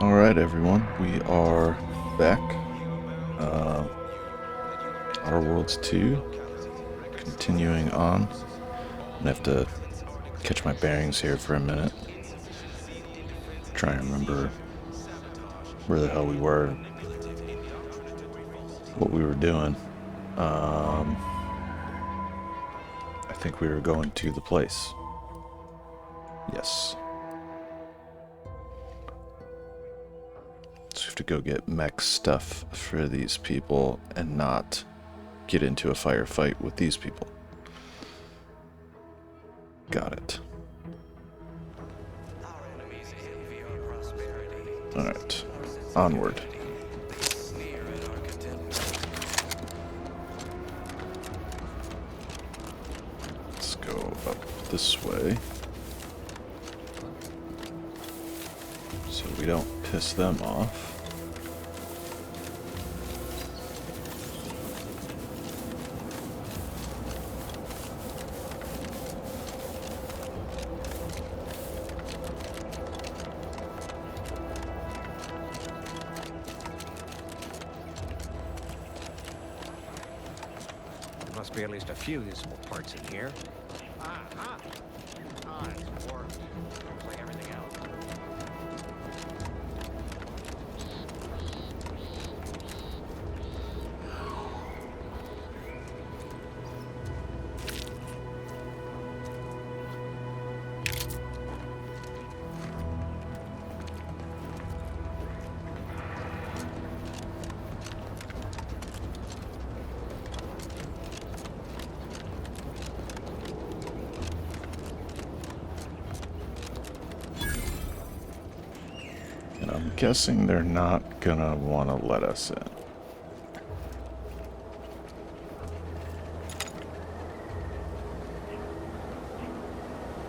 All right, everyone, we are back. Outer Worlds 2, continuing on. I'm gonna have to catch my bearings here for a minute. Try and remember where the hell we were, what we were doing. I think we were going to the place. Yes. So we have to go get mech stuff for these people and not get into a firefight with these people. Got it. Alright. Onward. Let's go up this way. So we don't piss them off. There must be at least a few usable parts in here. Ah, it's worked. Looks like everything else. And I'm guessing they're not gonna want to let us in.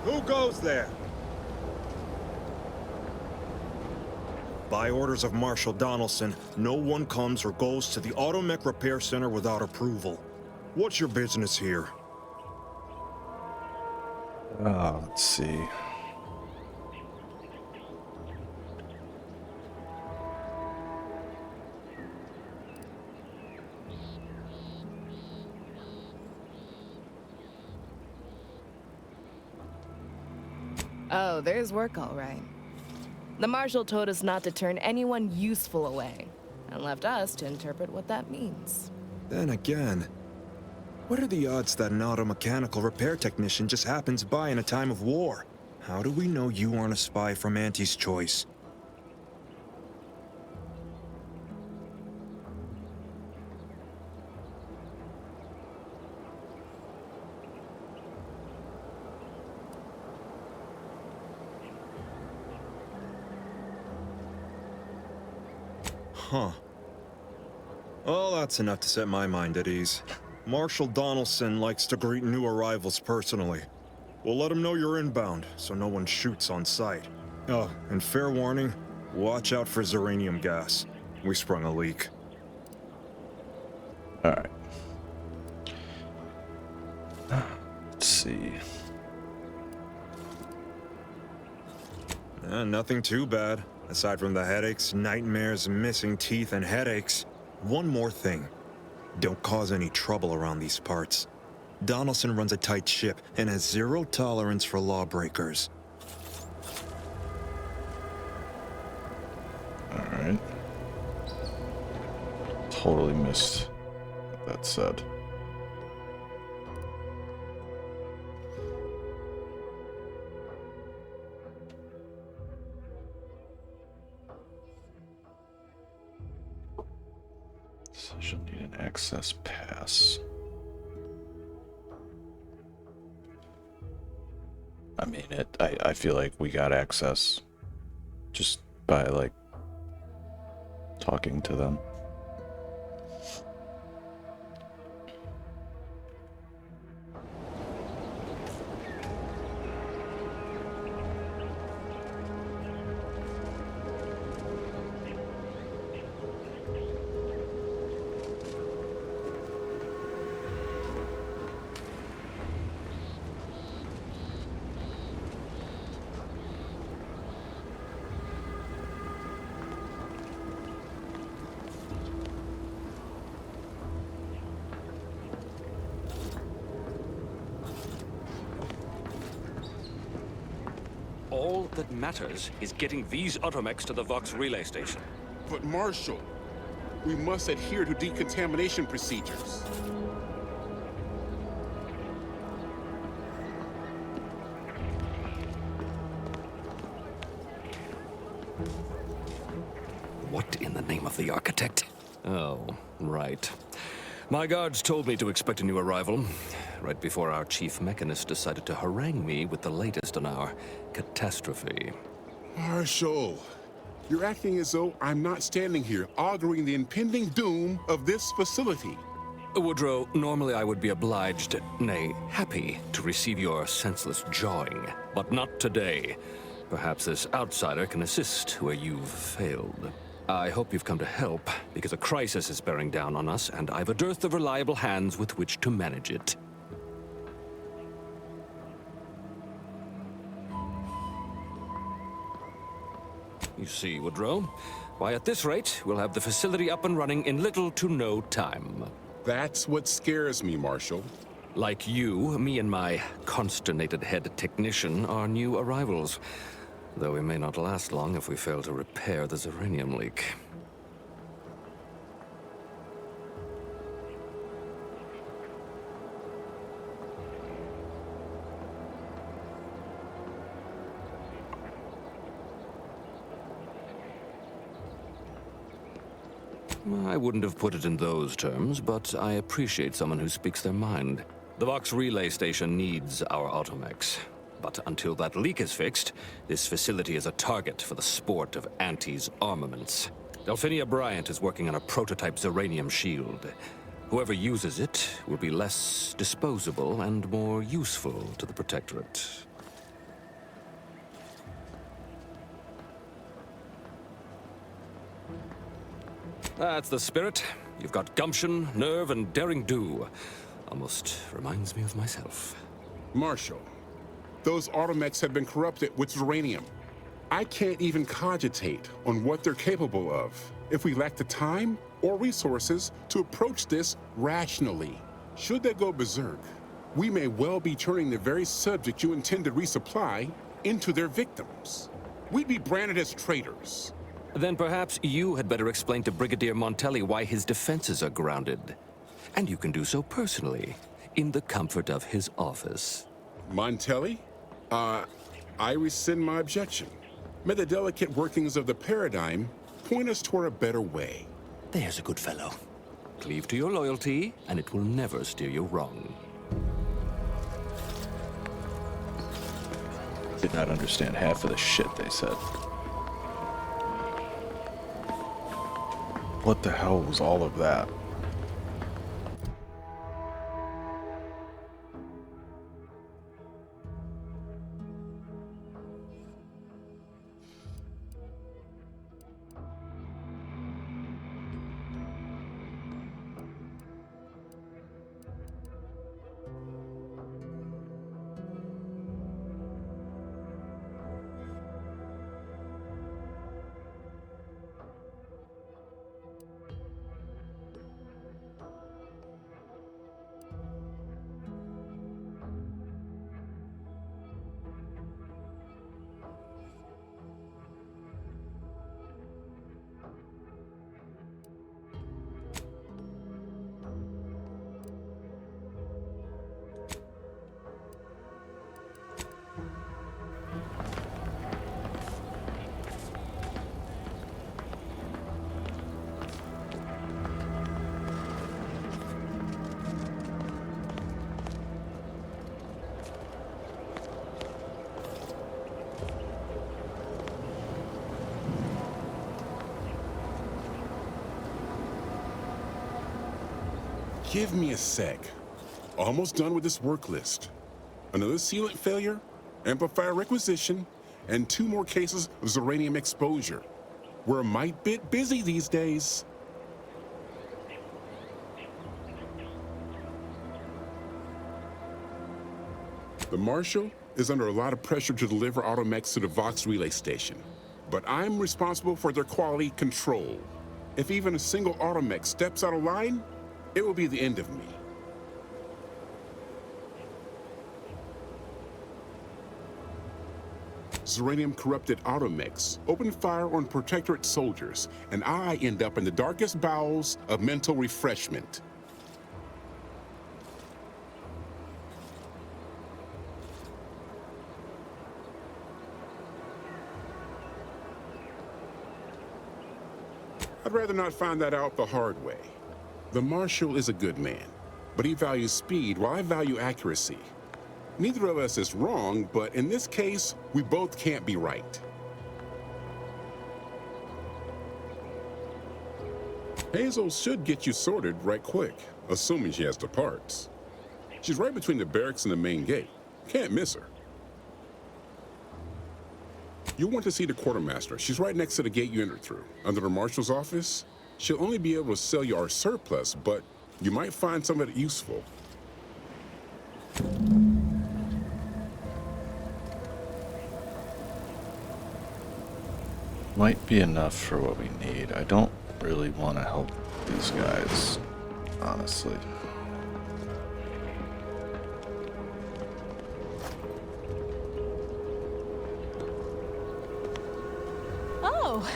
Who goes there? By orders of Marshal Donaldson, no one comes or goes to the Automech Repair Center without approval. What's your business here? Let's see. Oh, there's work all right. The Marshal told us not to turn anyone useful away, and left us to interpret what that means. Then again, what are the odds that an automechanical repair technician just happens by in a time of war? How do we know you aren't a spy from Auntie's Choice? Huh. Well, that's enough to set my mind at ease. Marshal Donaldson likes to greet new arrivals personally. We'll let him know you're inbound, so no one shoots on sight. Oh, and fair warning, watch out for xeranium gas. We sprung a leak. Alright. Let's see. Nothing too bad. Aside from the headaches, nightmares, missing teeth, and headaches. One more thing. Don't cause any trouble around these parts. Donaldson runs a tight ship and has zero tolerance for lawbreakers. Alright. Totally missed what that said. So she'll need an access pass. I mean, I feel like we got access just by, like, talking to them. All that matters is getting these automechs to the Vox relay station. But Marshal, we must adhere to decontamination procedures. What in the name of the architect? Oh, right. My guards told me to expect a new arrival, right before our chief mechanist decided to harangue me with the latest on our catastrophe. Marshal, you're acting as though I'm not standing here auguring the impending doom of this facility. Woodrow, normally I would be obliged, nay, happy, to receive your senseless jawing, but not today. Perhaps this outsider can assist where you've failed. I hope you've come to help, because a crisis is bearing down on us, and I've a dearth of reliable hands with which to manage it. You see, Woodrow, why at this rate, we'll have the facility up and running in little to no time. That's what scares me, Marshal. Like you, me and my consternated head technician are new arrivals. Though we may not last long if we fail to repair the Zeranium leak. I wouldn't have put it in those terms, but I appreciate someone who speaks their mind. The Vox relay station needs our automechs. But until that leak is fixed, this facility is a target for the sport of Auntie's armaments. Delphinia Bryant is working on a prototype Zeranium shield. Whoever uses it will be less disposable and more useful to the Protectorate. That's the spirit. You've got gumption, nerve, and daring do. Almost reminds me of myself. Marshal, those automechs have been corrupted with Zeranium. I can't even cogitate on what they're capable of if we lack the time or resources to approach this rationally. Should they go berserk, we may well be turning the very subject you intend to resupply into their victims. We'd be branded as traitors. Then perhaps you had better explain to Brigadier Montelli why his defenses are grounded. And you can do so personally, in the comfort of his office. Montelli? I rescind my objection. May the delicate workings of the paradigm point us toward a better way. There's a good fellow. Cleave to your loyalty, and it will never steer you wrong. Did not understand half of the shit they said. What the hell was all of that? Give me a sec. Almost done with this work list. Another sealant failure, amplifier requisition, and 2 more cases of Zeranium exposure. We're a mite bit busy these days. The Marshal is under a lot of pressure to deliver automechs to the Vox relay station, but I'm responsible for their quality control. If even a single automech steps out of line, it will be the end of me. Zeranium corrupted automechs, open fire on Protectorate soldiers, and I end up in the darkest bowels of mental refreshment. I'd rather not find that out the hard way. The Marshal is a good man, but he values speed while I value accuracy. Neither of us is wrong, but in this case, we both can't be right. Hazel should get you sorted right quick, assuming she has the parts. She's right between the barracks and the main gate. Can't miss her. You'll want to see the quartermaster. She's right next to the gate you entered through. Under the marshal's office, she'll only be able to sell you our surplus, but you might find some of it useful. Might be enough for what we need. I don't really want to help these guys, honestly. Oh,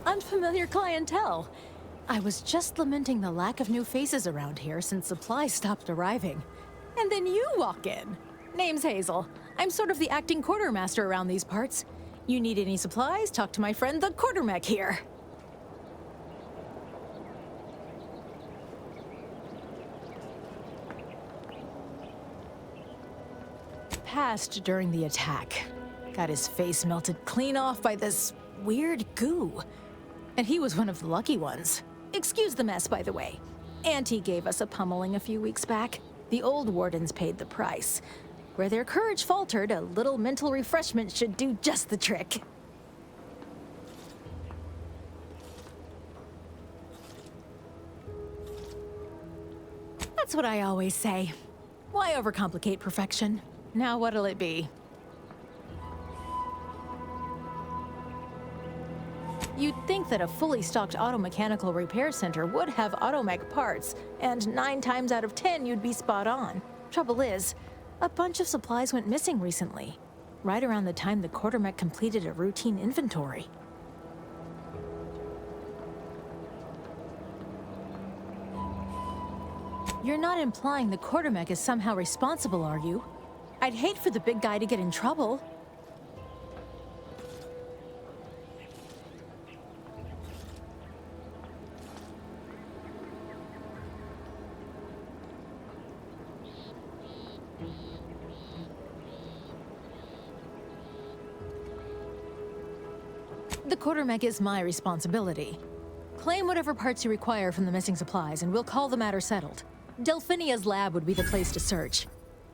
unfamiliar clientele. I was just lamenting the lack of new faces around here since supplies stopped arriving. And then you walk in. Name's Hazel. I'm sort of the acting quartermaster around these parts. You need any supplies, talk to my friend the quartermech here. Passed during the attack. Got his face melted clean off by this weird goo. And he was one of the lucky ones. Excuse the mess, by the way. Auntie gave us a pummeling a few weeks back. The old wardens paid the price. Where their courage faltered, a little mental refreshment should do just the trick. That's what I always say. Why overcomplicate perfection? Now what'll it be? You'd think that a fully stocked auto-mechanical repair center would have automech parts, and 9 times out of 10 you'd be spot on. Trouble is, a bunch of supplies went missing recently, right around the time the quartermech completed a routine inventory. You're not implying the quartermech is somehow responsible, are you? I'd hate for the big guy to get in trouble. The quartermech is my responsibility. Claim whatever parts you require from the missing supplies, and we'll call the matter settled. Delphinia's lab would be the place to search.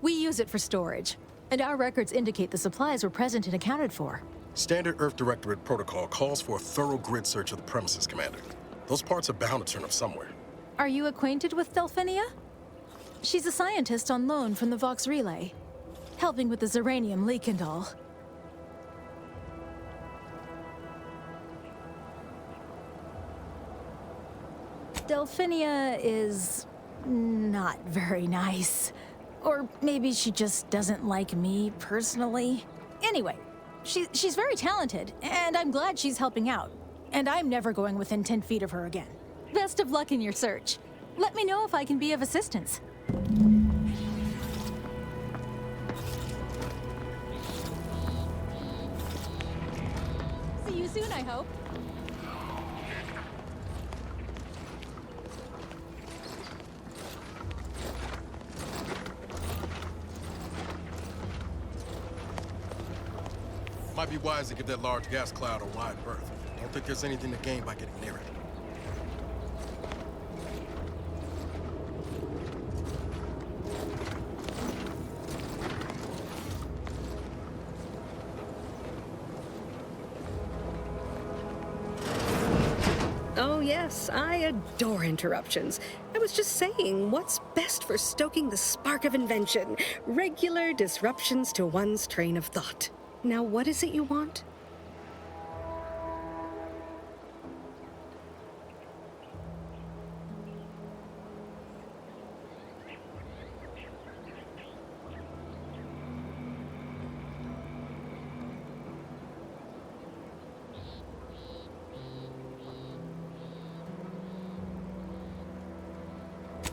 We use it for storage, and our records indicate the supplies were present and accounted for. Standard Earth Directorate protocol calls for a thorough grid search of the premises, Commander. Those parts are bound to turn up somewhere. Are you acquainted with Delphinia? She's a scientist on loan from the Vox Relay, helping with the Zeranium leak and all. Delphinia is not very nice. Or maybe she just doesn't like me personally. Anyway, she's very talented, and I'm glad she's helping out. And I'm never going within 10 feet of her again. Best of luck in your search. Let me know if I can be of assistance. See you soon, I hope. Might be wise to give that large gas cloud a wide berth. Don't think there's anything to gain by getting near it. Oh yes, I adore interruptions. I was just saying, what's best for stoking the spark of invention? Regular disruptions to one's train of thought. Now, what is it you want?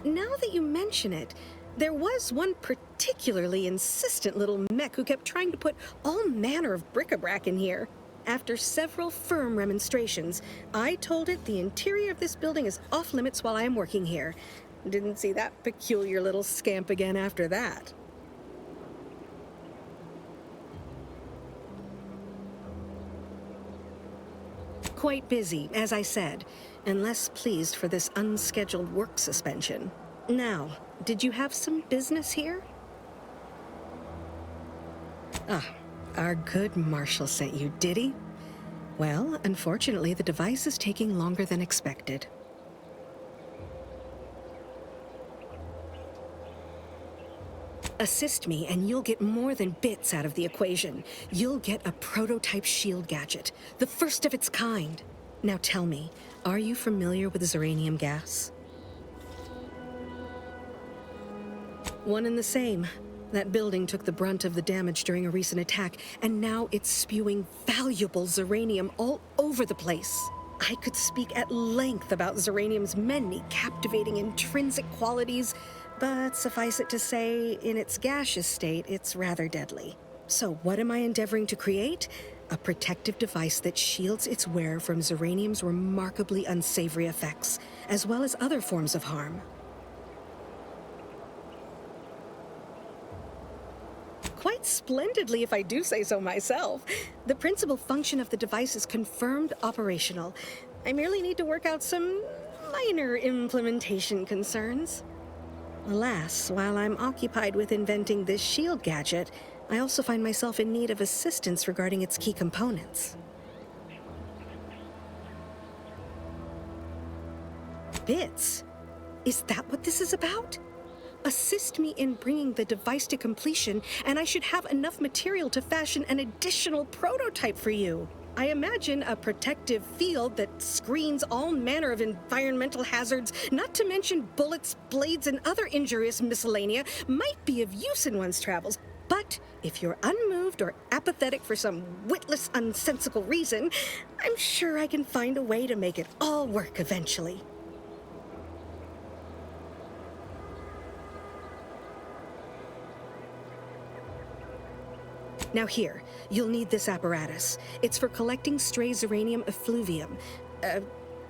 Now that you mention it, there was one particularly insistent little mech who kept trying to put all manner of bric-a-brac in here. After several firm remonstrations, I told it the interior of this building is off limits while I am working here. Didn't see that peculiar little scamp again after that. Quite busy, as I said, and less pleased for this unscheduled work suspension. Now, did you have some business here? Ah, our good Marshal sent you, did he? Well, unfortunately, the device is taking longer than expected. Assist me, and you'll get more than bits out of the equation. You'll get a prototype shield gadget, the first of its kind. Now tell me, are you familiar with Zeranium gas? One and the same. That building took the brunt of the damage during a recent attack, and now it's spewing valuable Zeranium all over the place. I could speak at length about Zeranium's many captivating intrinsic qualities, but suffice it to say, in its gaseous state, it's rather deadly. So what am I endeavoring to create? A protective device that shields its wearer from Zeranium's remarkably unsavory effects, as well as other forms of harm. Quite splendidly, if I do say so myself. The principal function of the device is confirmed operational. I merely need to work out some minor implementation concerns. Alas, while I'm occupied with inventing this shield gadget, I also find myself in need of assistance regarding its key components. Bits? Is that what this is about? Assist me in bringing the device to completion, and I should have enough material to fashion an additional prototype for you. I imagine a protective field that screens all manner of environmental hazards, not to mention bullets, blades, and other injurious miscellanea, might be of use in one's travels. But if you're unmoved or apathetic for some witless, unsensical reason, I'm sure I can find a way to make it all work eventually. Now here, you'll need this apparatus. It's for collecting stray Zeranium effluvium.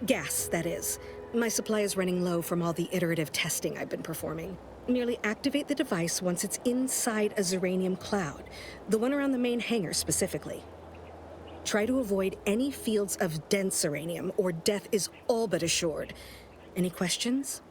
Gas, that is. My supply is running low from all the iterative testing I've been performing. Merely activate the device once it's inside a Zeranium cloud, the one around the main hangar specifically. Try to avoid any fields of dense Zeranium, or death is all but assured. Any questions?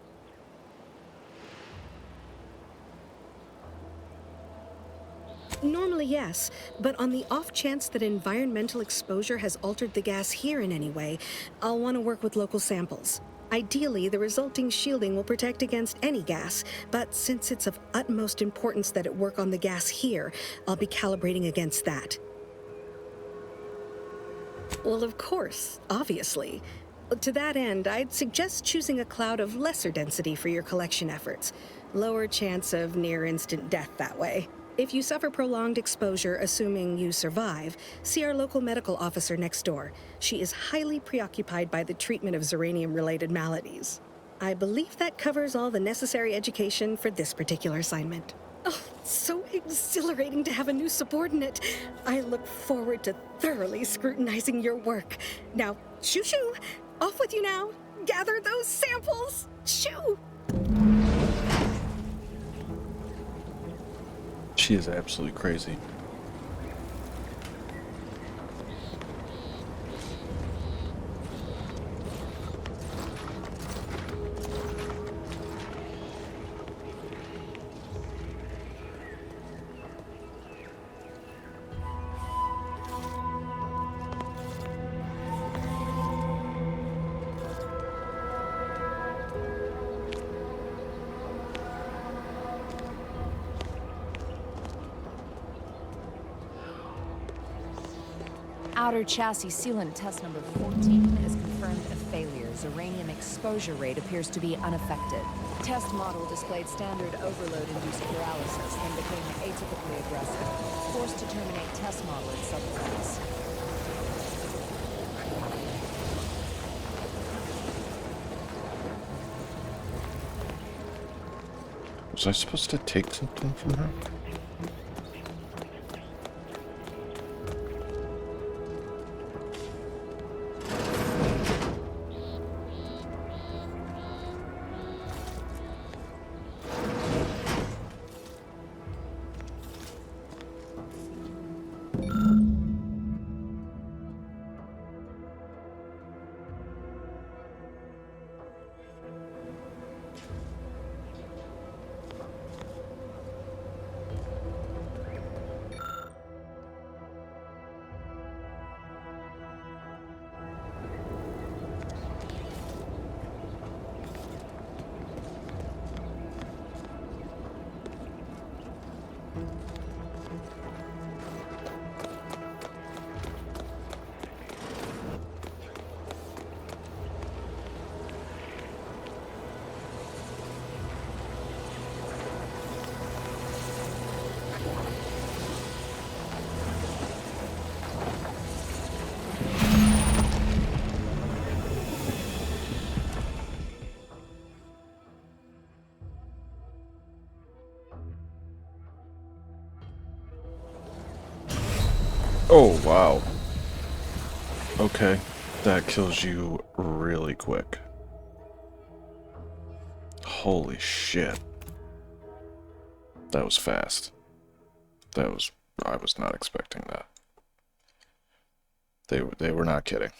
Normally, yes, but on the off chance that environmental exposure has altered the gas here in any way, I'll want to work with local samples. Ideally, the resulting shielding will protect against any gas, but since it's of utmost importance that it work on the gas here, I'll be calibrating against that. Well, of course, obviously. To that end, I'd suggest choosing a cloud of lesser density for your collection efforts. Lower chance of near-instant death that way. If you suffer prolonged exposure, assuming you survive, see our local medical officer next door. She is highly preoccupied by the treatment of Zeranium-related maladies. I believe that covers all the necessary education for this particular assignment. Oh, so exhilarating to have a new subordinate. I look forward to thoroughly scrutinizing your work. Now, shoo-shoo! Off with you now! Gather those samples! Shoo! She is absolutely crazy. Outer chassis sealant test number 14 has confirmed a failure. Zeranium exposure rate appears to be unaffected. Test model displayed standard overload-induced paralysis, then became atypically aggressive. Forced to terminate test model in subsequence. Was I supposed to take something from her? Oh, wow. Okay, that kills you really quick. Holy shit. That was fast. I was not expecting that. They were not kidding.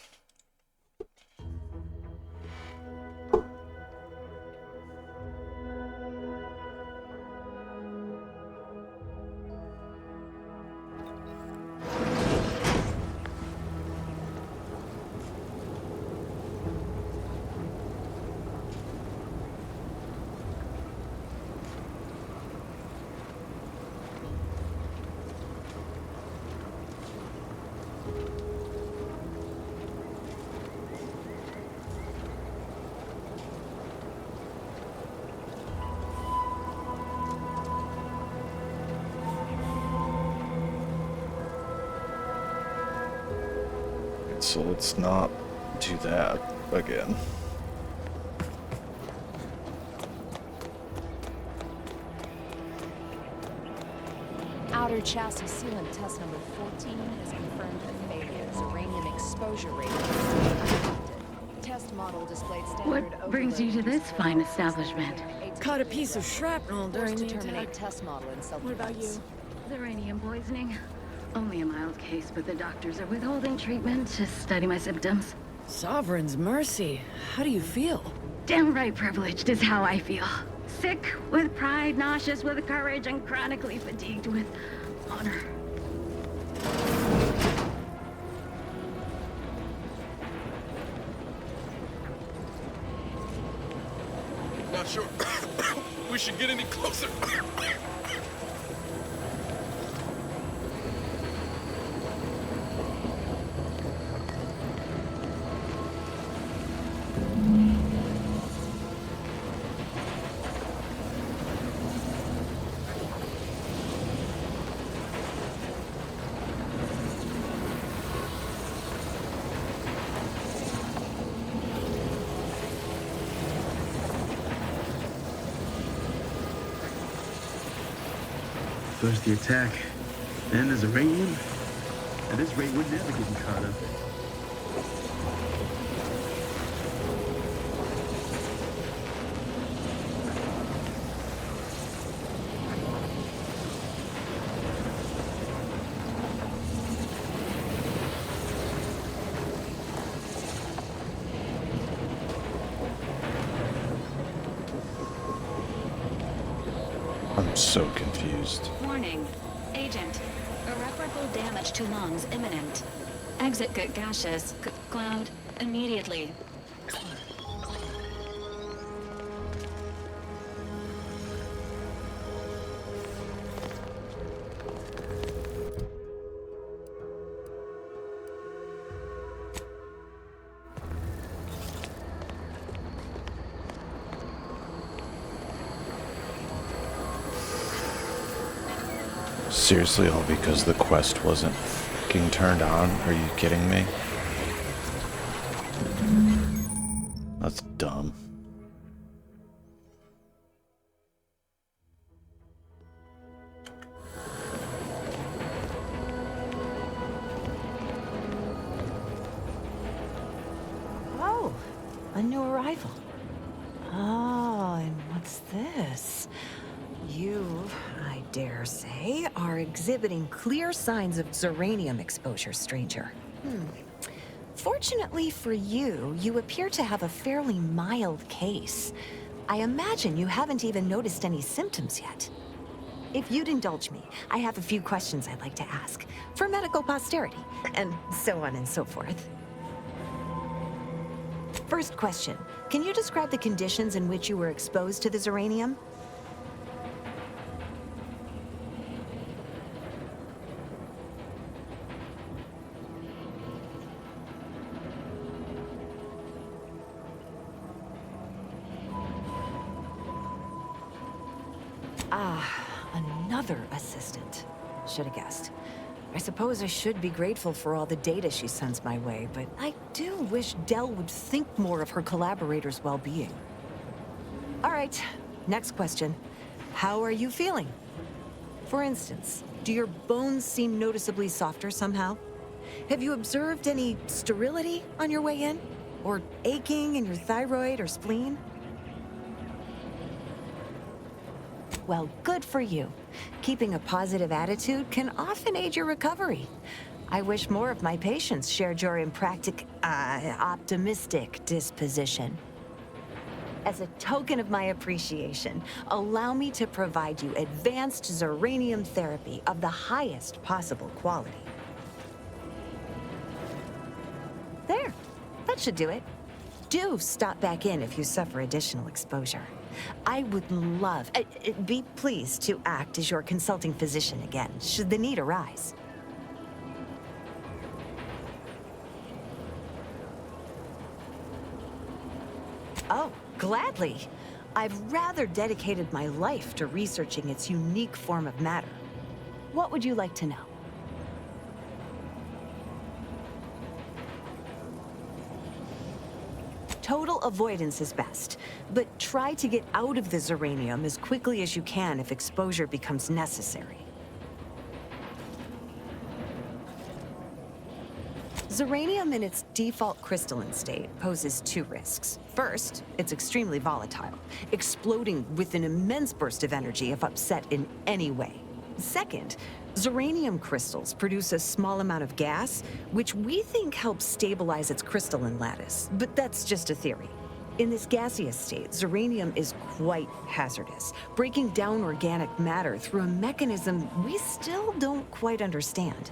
So let's not do that again. Outer chassis sealant test number 14 has confirmed a failure. Uranium exposure rate is unaffected. Test model displayed standard. What brings you to this fine establishment? Caught a piece of shrapnel during to the terminate attack. test model in self-defense. What about you? Uranium poisoning. Only a mild case, but the doctors are withholding treatment to study my symptoms. Sovereign's mercy. How do you feel? Downright privileged is how I feel. Sick with pride, nauseous with courage, and chronically fatigued with honor. Not sure we should get any closer. First the attack, then there's uranium. At this rate, we're never getting caught up. I'm so confused. Warning. Agent. Irreparable damage to lungs imminent. Exit gaseous cloud immediately. Seriously, all because the quest wasn't fucking turned on? Are you kidding me? That's dumb. A new arrival. Oh, and what's this? You, I dare say, are exhibiting clear signs of Zeranium exposure, stranger. Fortunately for you, you appear to have a fairly mild case. I imagine you haven't even noticed any symptoms yet. If you'd indulge me, I have a few questions I'd like to ask, for medical posterity, and so on and so forth. First question, can you describe the conditions in which you were exposed to the Zeranium? Another assistant. Should have guessed. I suppose I should be grateful for all the data she sends my way, but I do wish Dell would think more of her collaborators' well-being. All right, next question. How are you feeling? For instance, do your bones seem noticeably softer somehow? Have you observed any sterility on your way in? Or aching in your thyroid or spleen? Well, good for you. Keeping a positive attitude can often aid your recovery. I wish more of my patients shared your optimistic disposition. As a token of my appreciation, allow me to provide you advanced Zeranium therapy of the highest possible quality. There, that should do it. Do stop back in if you suffer additional exposure. I would love, be pleased to act as your consulting physician again, should the need arise. Oh, gladly. I've rather dedicated my life to researching its unique form of matter. What would you like to know? Total avoidance is best, but try to get out of the Zeranium as quickly as you can if exposure becomes necessary. Zeranium in its default crystalline state poses two risks. First, it's extremely volatile, exploding with an immense burst of energy if upset in any way. Second, Zeranium crystals produce a small amount of gas, which we think helps stabilize its crystalline lattice, but that's just a theory. In this gaseous state, Zeranium is quite hazardous, breaking down organic matter through a mechanism we still don't quite understand.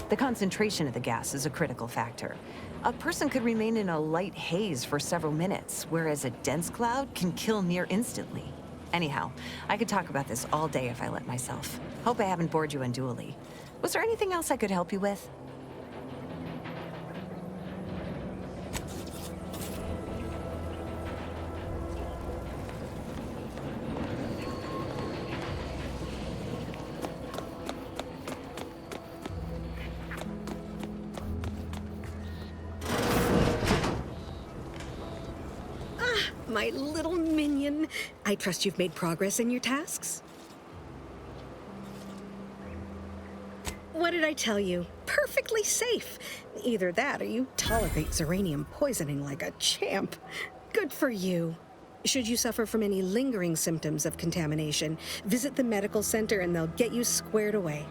The concentration of the gas is a critical factor. A person could remain in a light haze for several minutes, whereas a dense cloud can kill near instantly. Anyhow, I could talk about this all day if I let myself. Hope I haven't bored you unduly. Was there anything else I could help you with? My little minion. I trust you've made progress in your tasks? What did I tell you? Perfectly safe. Either that or you tolerate Zeranium poisoning like a champ. Good for you. Should you suffer from any lingering symptoms of contamination, visit the medical center and they'll get you squared away.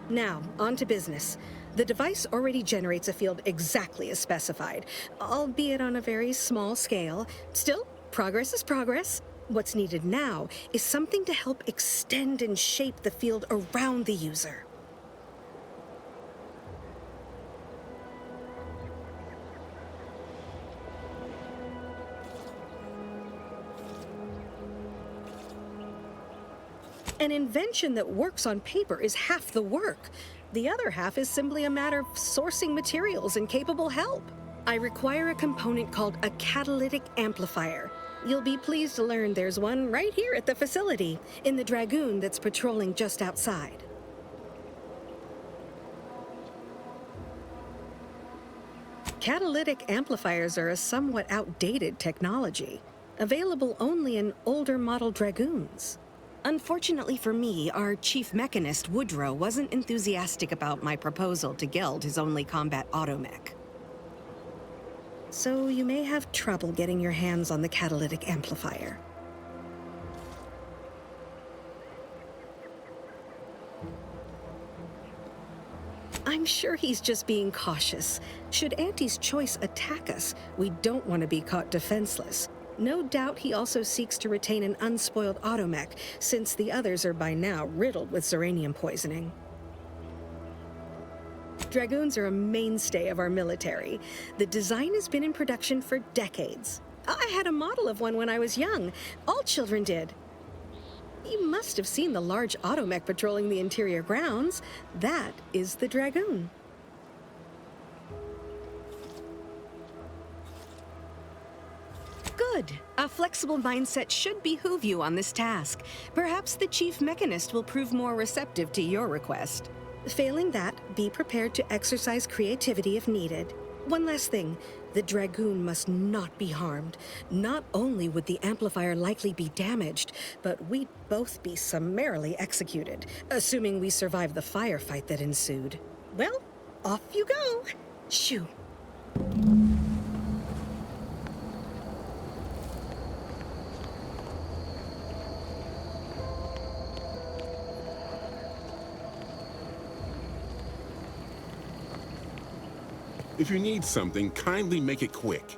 Now, on to business. The device already generates a field exactly as specified, albeit on a very small scale. Still, progress is progress. What's needed now is something to help extend and shape the field around the user. An invention that works on paper is half the work. The other half is simply a matter of sourcing materials and capable help. I require a component called a catalytic amplifier. You'll be pleased to learn there's one right here at the facility, in the Dragoon that's patrolling just outside. Catalytic amplifiers are a somewhat outdated technology, available only in older model Dragoons. Unfortunately for me, our chief mechanist, Woodrow, wasn't enthusiastic about my proposal to Geld his only combat automech. so you may have trouble getting your hands on the catalytic amplifier. I'm sure he's just being cautious. Should Auntie's choice attack us, we don't want to be caught defenseless. No doubt he also seeks to retain an unspoiled automech, since the others are by now riddled with Zeranium poisoning. Dragoons are a mainstay of our military. The design has been in production for decades. I had a model of one when I was young. All children did. You must have seen the large automech patrolling the interior grounds. That is the Dragoon. Good. A flexible mindset should behoove you on this task. Perhaps the Chief Mechanist will prove more receptive to your request. Failing that, be prepared to exercise creativity if needed. One last thing. The Dragoon must not be harmed. Not only would the amplifier likely be damaged, but we'd both be summarily executed, assuming we survive the firefight that ensued. Well, off you go. Shoo. If you need something, kindly make it quick.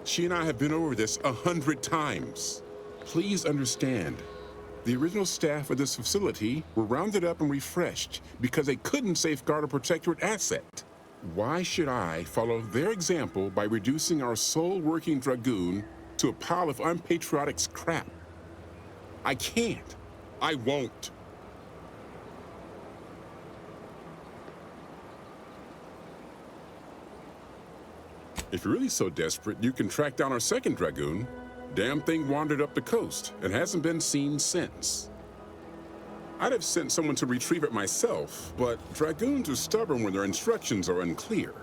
She and I have been over this 100 times. Please understand, the original staff of this facility were rounded up and refreshed because they couldn't safeguard a protectorate asset. Why should I follow their example by reducing our sole working Dragoon to a pile of unpatriotic scrap? I can't. I won't. If you're really so desperate, you can track down our second Dragoon. Damn thing wandered up the coast and hasn't been seen since. I'd have sent someone to retrieve it myself, but Dragoons are stubborn when their instructions are unclear.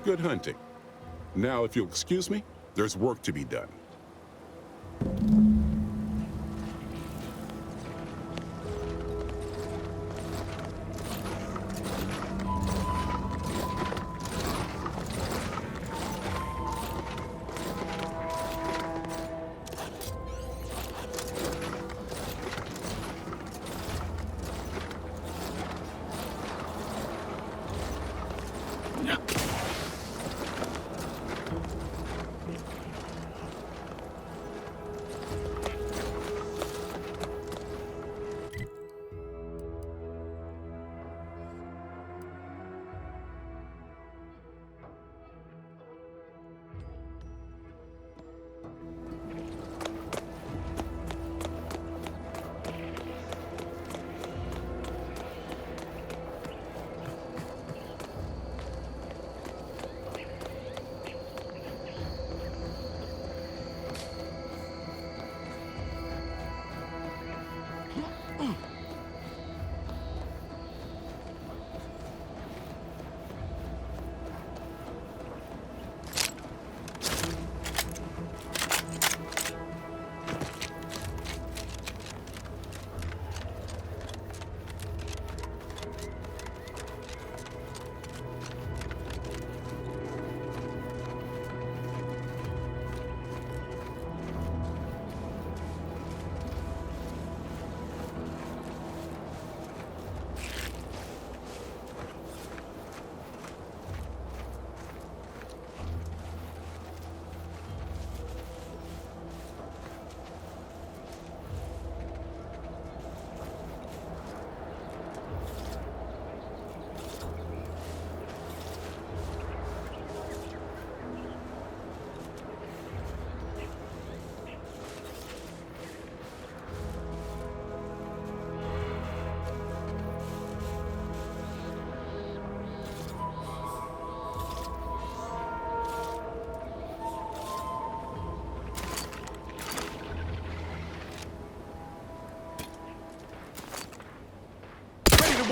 Good hunting. Now, if you'll excuse me, there's work to be done.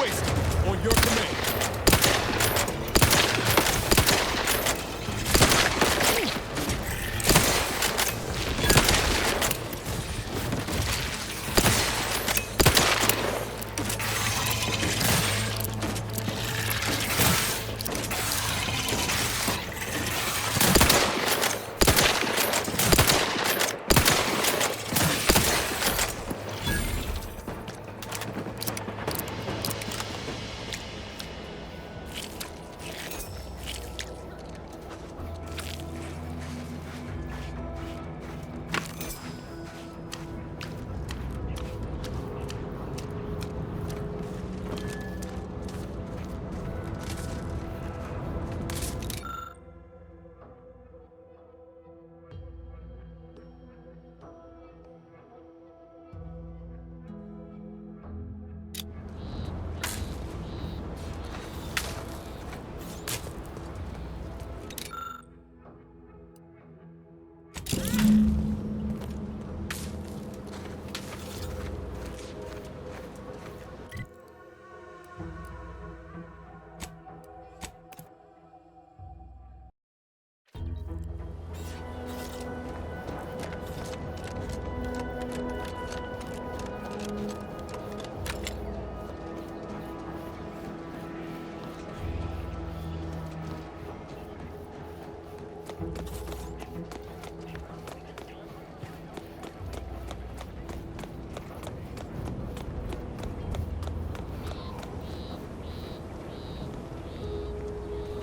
wasted. On your command.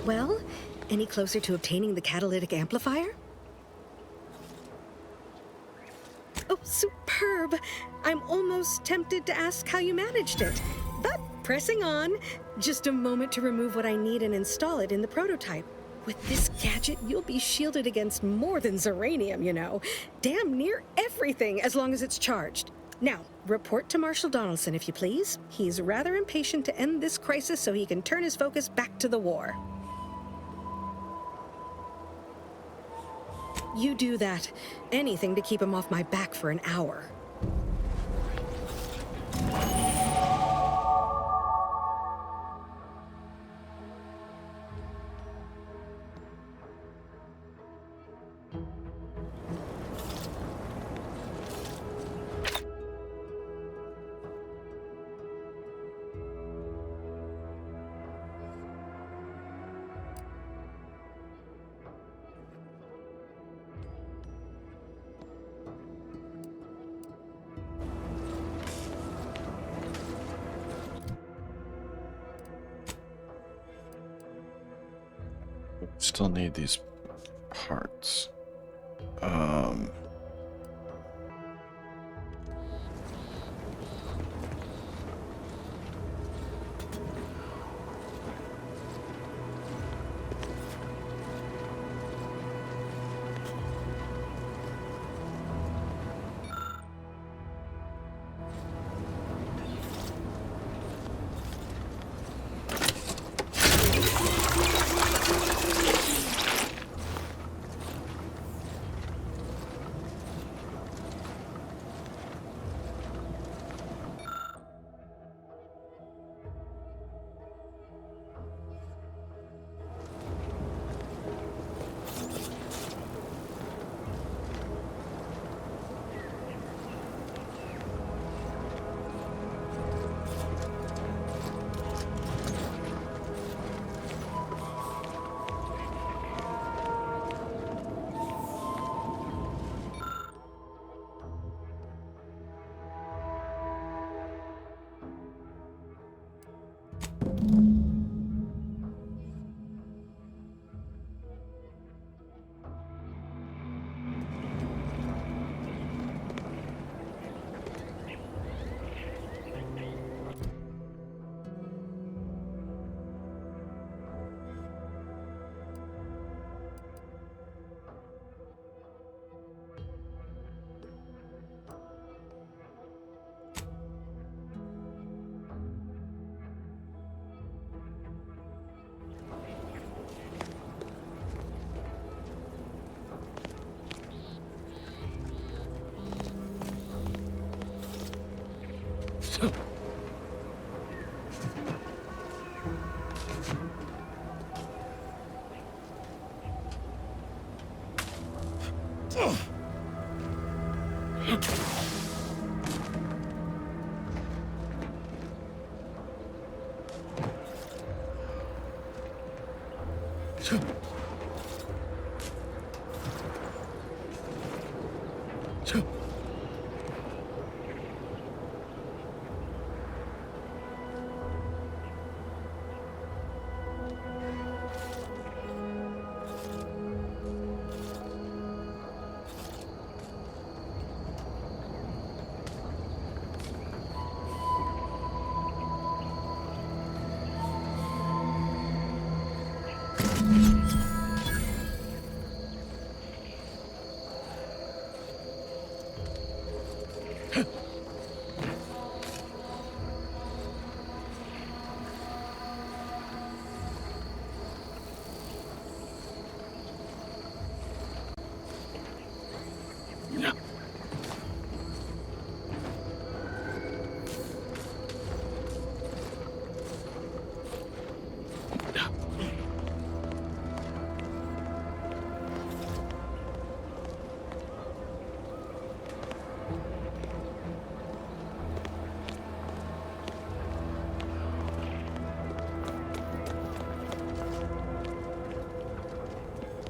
Well, any closer to obtaining the catalytic amplifier? Oh, superb! I'm almost tempted to ask how you managed it. But pressing on, just a moment to remove what I need and install it in the prototype. With this gadget, you'll be shielded against more than Zeranium, you know. Damn near everything, as long as it's charged. Now, report to Marshal Donaldson, if you please. He's rather impatient to end this crisis so he can turn his focus back to the war. You do that. Anything to keep him off my back for an hour. Still need these parts.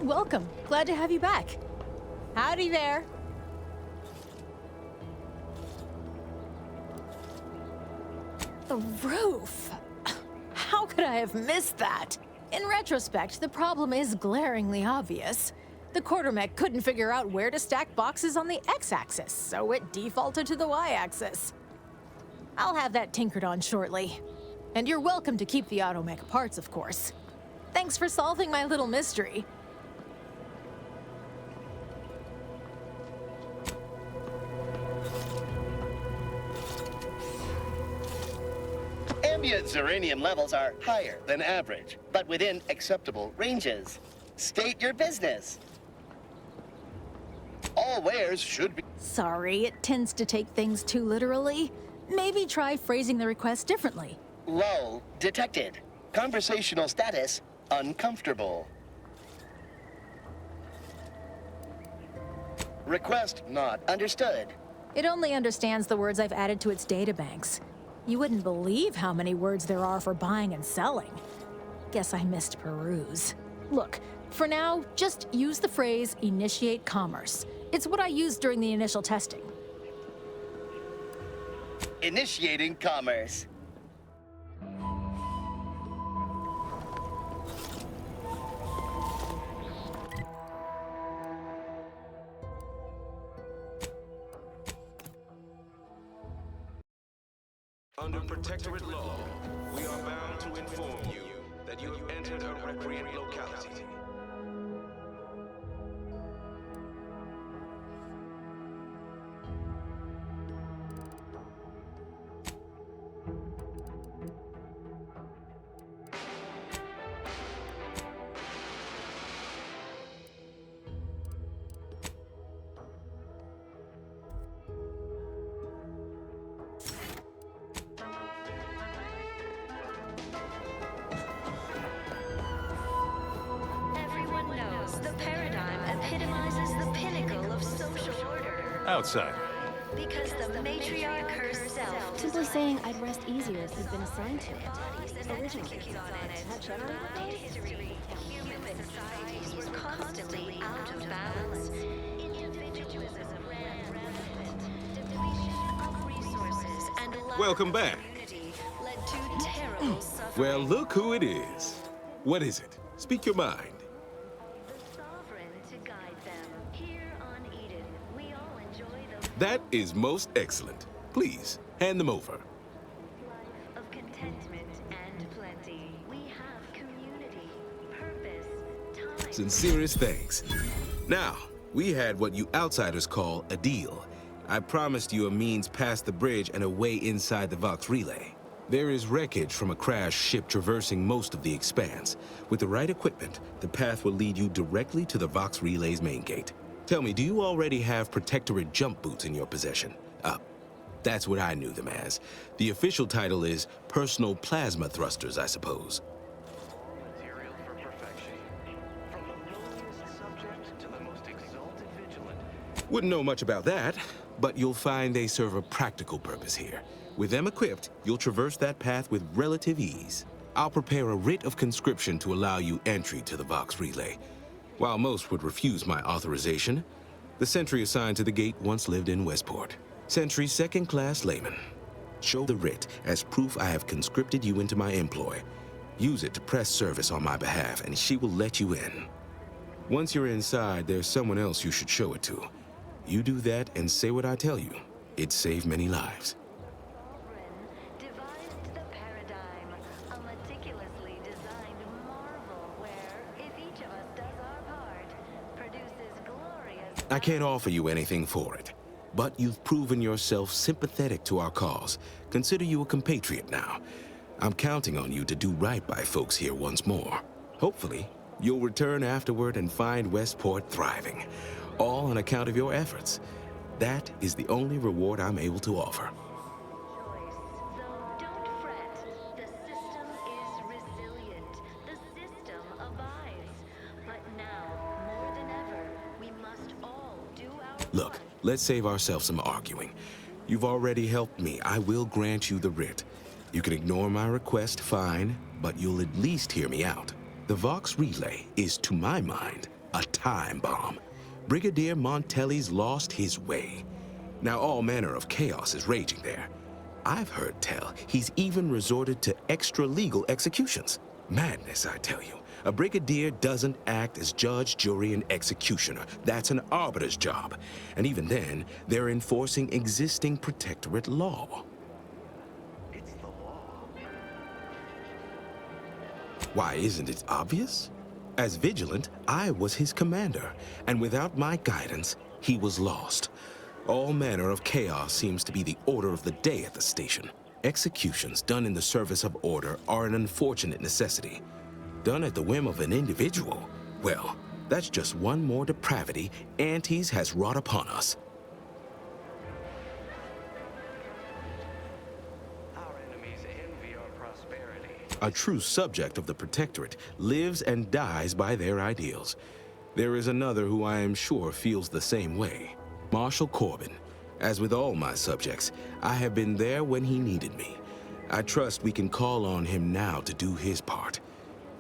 Welcome. Glad to have you back. Howdy there. The roof. How could I have missed that? In retrospect, the problem is glaringly obvious. The quartermech couldn't figure out where to stack boxes on the x-axis, so it defaulted to the y-axis. I'll have that tinkered on shortly. And you're welcome to keep the automech parts, of course. Thanks for solving my little mystery. Ambient Zeranium levels are higher than average, but within acceptable ranges. State your business. All wares should be... Sorry, it tends to take things too literally. Maybe try phrasing the request differently. Lull detected. Conversational status uncomfortable. Request not understood. It only understands the words I've added to its databanks. You wouldn't believe how many words there are for buying and selling. Guess I missed peruse. Look, for now, just use the phrase initiate commerce. It's what I used during the initial testing. Initiating commerce. Under Protectorate law, we are bound to inform you that you have entered a recreant locality. Outside. Because the matriarch herself. Simply saying I'd rest easier if you'd been assigned to it. Originally. Not generally what history. Human societies were constantly out of balance. Individualism ran rampant. Depletion of resources and Welcome back. led to terrible suffering. Well, look who it is. What is it? Speak your mind. That is most excellent. Please, hand them over. Life of contentment and plenty. We have community, purpose, time. Sincerest thanks. Now, we had what you outsiders call a deal. I promised you a means past the bridge and a way inside the Vox Relay. There is wreckage from a crashed ship traversing most of the expanse. With the right equipment, the path will lead you directly to the Vox Relay's main gate. Tell me, do you already have Protectorate jump boots in your possession? That's what I knew them as. The official title is Personal Plasma Thrusters, I suppose. Material for perfection. From the lowliest subject to the most exalted vigilant. Wouldn't know much about that, but you'll find they serve a practical purpose here. With them equipped, you'll traverse that path with relative ease. I'll prepare a writ of conscription to allow you entry to the Vox Relay. While most would refuse my authorization, the sentry assigned to the gate once lived in Westport. Sentry second-class layman. Show the writ as proof I have conscripted you into my employ. Use it to press service on my behalf, and she will let you in. Once you're inside, there's someone else you should show it to. You do that and say what I tell you. It'd save many lives. I can't offer you anything for it, but you've proven yourself sympathetic to our cause. Consider you a compatriot now. I'm counting on you to do right by folks here once more. Hopefully, you'll return afterward and find Westport thriving, all on account of your efforts. That is the only reward I'm able to offer. Look, let's save ourselves some arguing. You've already helped me. I will grant you the writ. You can ignore my request, fine, but you'll at least hear me out. The Vox Relay is, to my mind, a time bomb. Brigadier Montelli's lost his way. Now all manner of chaos is raging there. I've heard tell he's even resorted to extra-legal executions. Madness, I tell you. A brigadier doesn't act as judge, jury, and executioner. That's an arbiter's job. And even then, they're enforcing existing protectorate law. It's the law. Why, isn't it obvious? As vigilant, I was his commander, and without my guidance, he was lost. All manner of chaos seems to be the order of the day at the station. Executions done in the service of order are an unfortunate necessity. Done at the whim of an individual, well, that's just one more depravity Antes has wrought upon us. Our enemies envy our prosperity. A true subject of the Protectorate lives and dies by their ideals. There is another who I am sure feels the same way. Marshal Corbin. As with all my subjects, I have been there when he needed me. I trust we can call on him now to do his part.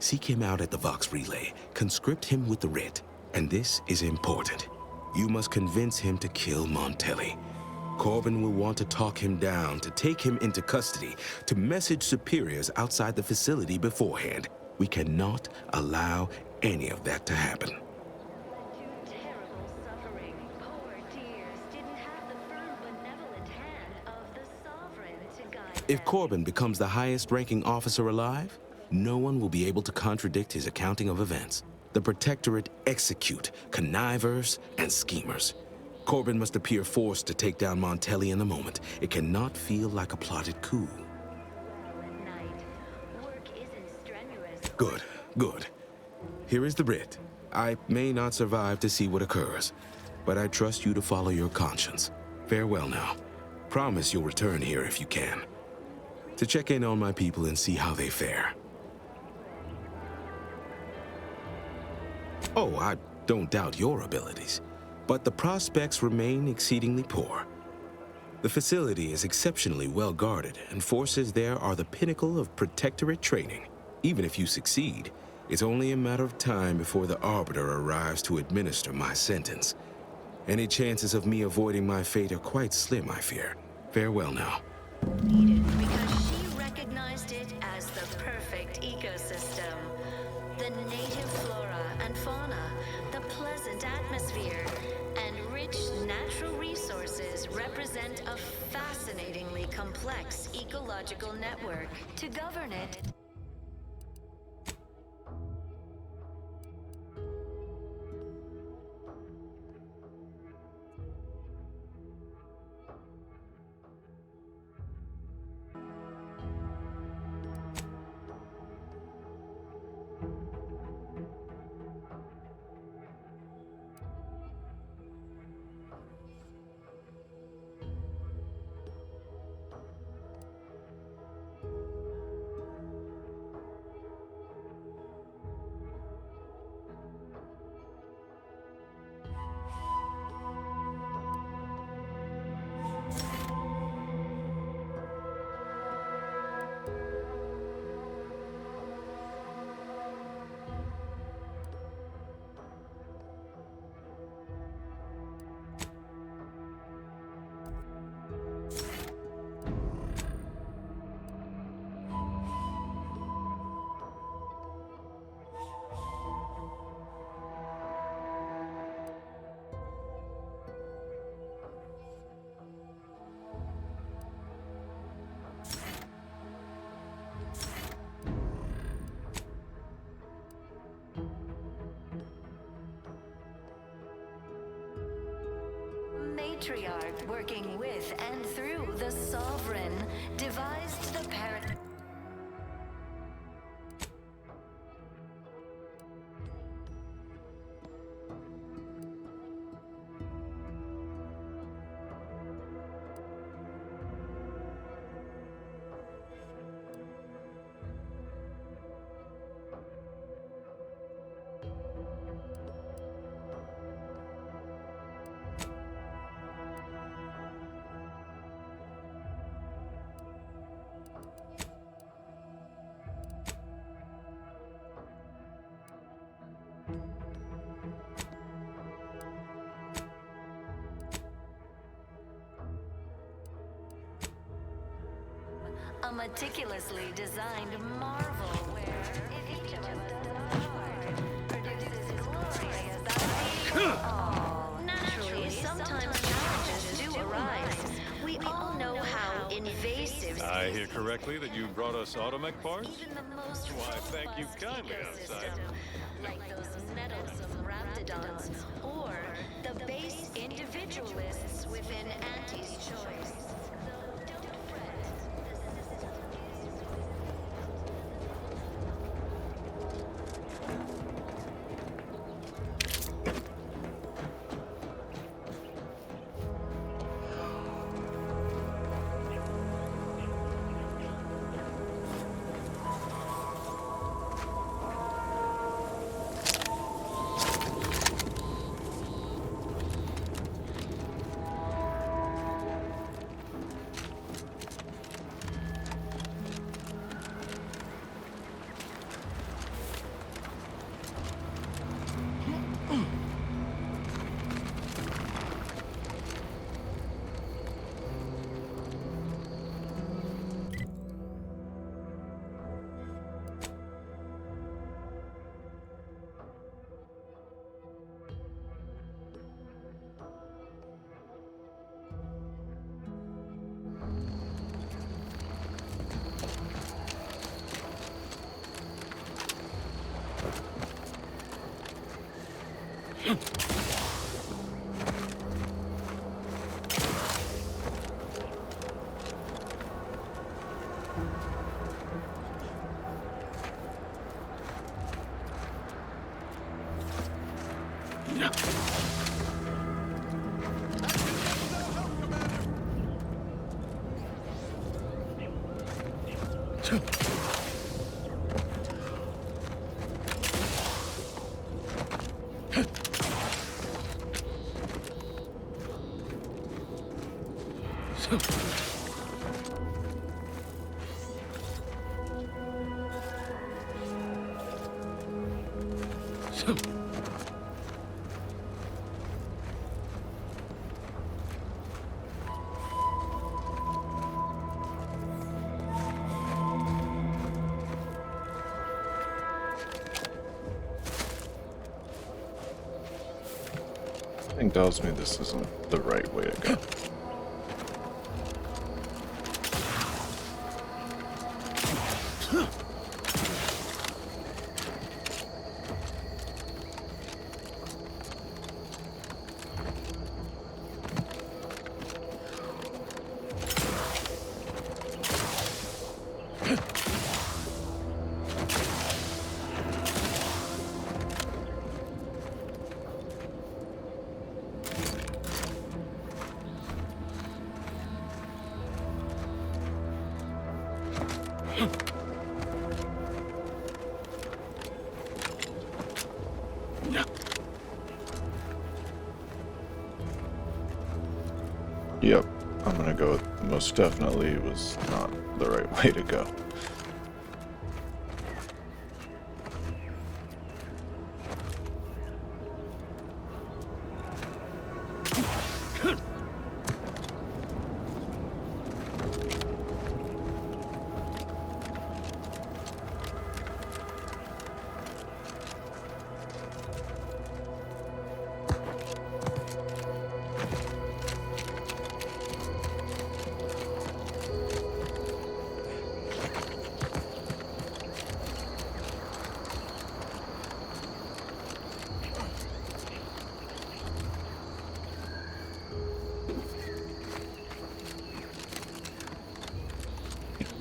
Seek him out at the Vox Relay, conscript him with the writ, and this is important. You must convince him to kill Montelli. Corbin will want to talk him down, to take him into custody, to message superiors outside the facility beforehand. We cannot allow any of that to happen. If Corbin becomes the highest-ranking officer alive, no one will be able to contradict his accounting of events. The Protectorate execute connivers and schemers. Corbin must appear forced to take down Montelli in the moment. It cannot feel like a plotted coup. Good, good. Here is the writ. I may not survive to see what occurs, but I trust you to follow your conscience. Farewell now. Promise you'll return here if you can, to check in on my people and see how they fare. Oh, I don't doubt your abilities, but the prospects remain exceedingly poor. The facility is exceptionally well guarded, and forces there are the pinnacle of Protectorate training. Even if you succeed, it's only a matter of time before the Arbiter arrives to administer my sentence. Any chances of me avoiding my fate are quite slim, I fear. Farewell now. Because she recognized it as the perfect ecosystem. The native flora and fauna, the pleasant atmosphere, and rich natural resources represent a fascinatingly complex ecological network. To govern it, matriarch working with and through the Sovereign devised the parent. A meticulously designed marvel where, if each of us does our part, produces glorious naturally, sometimes challenges do arise. We all know how invasive. I hear correctly that you brought us automech parts? Even the most Why, thank you kindly, outside. like those nettlesome raptidons, or the base individualists within Auntie's choice. Something tells me this isn't the right way to go. Yep, I'm gonna go with most definitely was not the right way to go.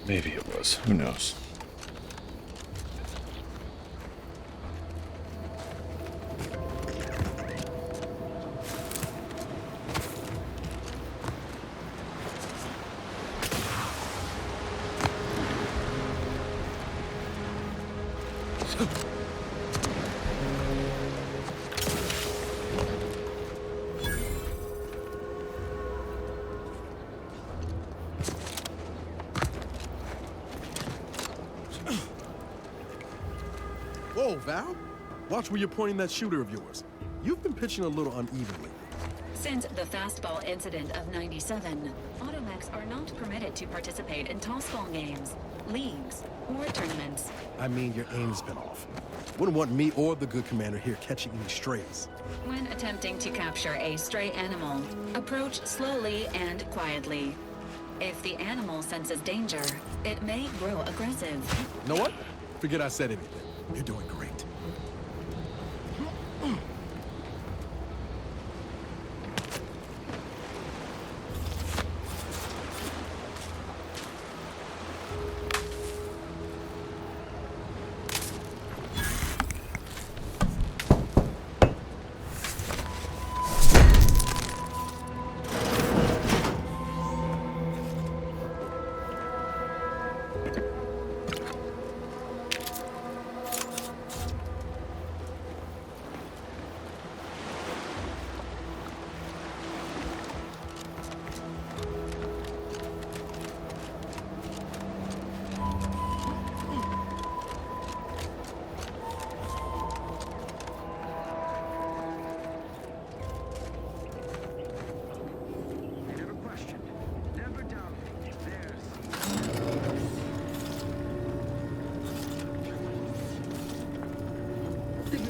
Maybe it was. Who knows? Whoa, Val. Watch where you're pointing that shooter of yours. You've been pitching a little unevenly. Since the fastball incident of '97, automechs are not permitted to participate in tossball games, leagues, or tournaments. I mean, your aim's been off. Wouldn't want me or the good commander here catching any strays. When attempting to capture a stray animal, approach slowly and quietly. If the animal senses danger, it may grow aggressive. You know what? Forget I said anything. You're doing great.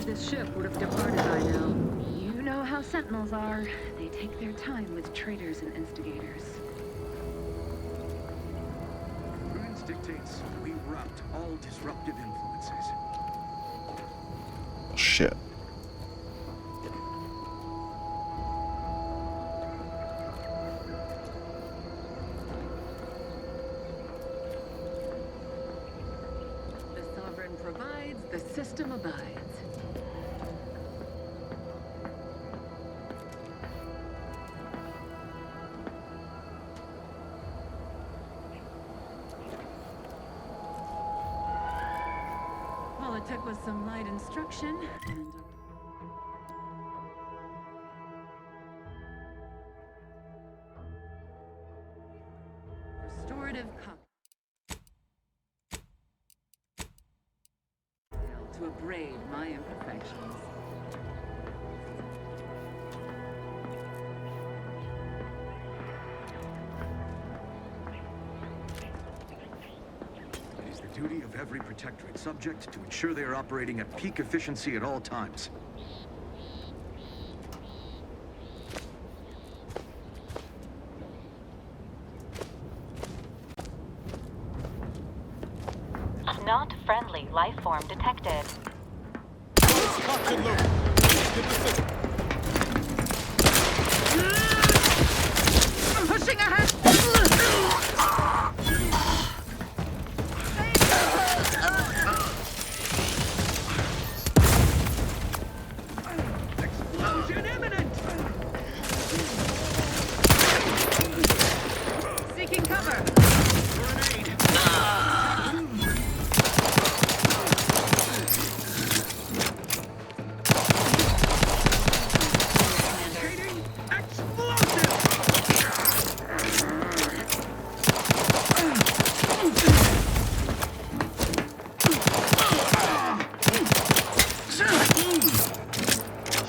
This ship would have departed by now. You know how Sentinels are. They take their time with traitors and instigators. Prudence dictates we rout all disruptive influences. Shit. The Sovereign provides, the system abides. Took with some light instruction and restorative to abrade my imperfections. Duty of every Protectorate subject to ensure they are operating at peak efficiency at all times. Not friendly life form detected. Pushing ahead! Explosion imminent! Seeking cover! Grenade!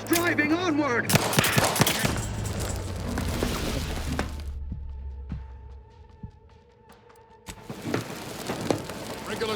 Striving onward! Regular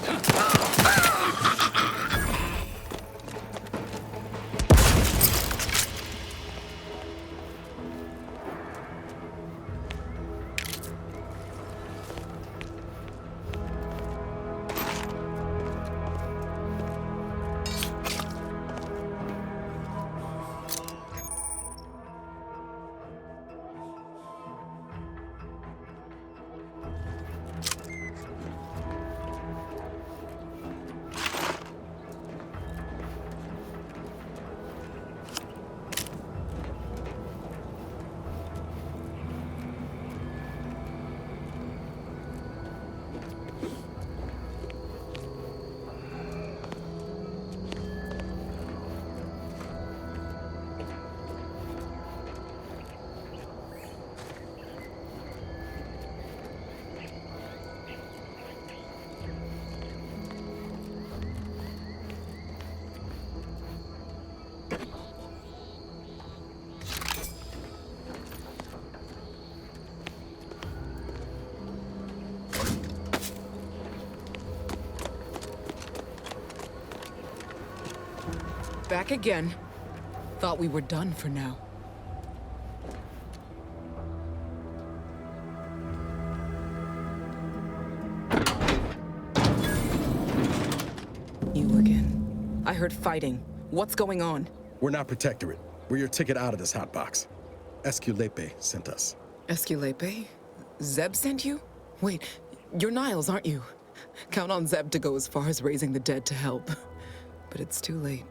Back again. Thought we were done for now. You again. I heard fighting. What's going on? We're not Protectorate. We're your ticket out of this hotbox. Esculepe sent us. Esculepe? Zeb sent you? Wait, you're Niles, aren't you? Count on Zeb to go as far as raising the dead to help. But it's too late.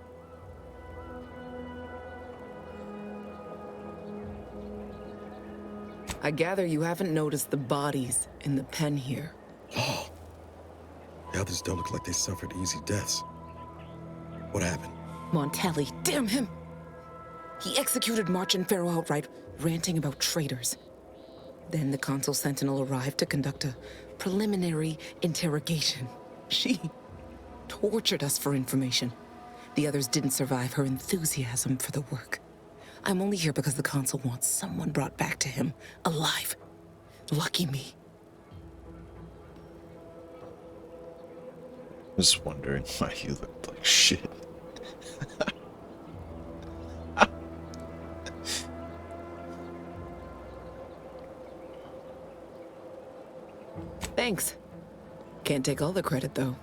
I gather you haven't noticed the bodies in the pen here. Oh. The others don't look like they suffered easy deaths. What happened? Montelli, damn him! He executed March and Pharaoh outright, ranting about traitors. Then the Consul Sentinel arrived to conduct a preliminary interrogation. She tortured us for information. The others didn't survive her enthusiasm for the work. I'm only here because the Consul wants someone brought back to him, alive. Lucky me. Just wondering why you looked like shit. Thanks. Can't take all the credit, though.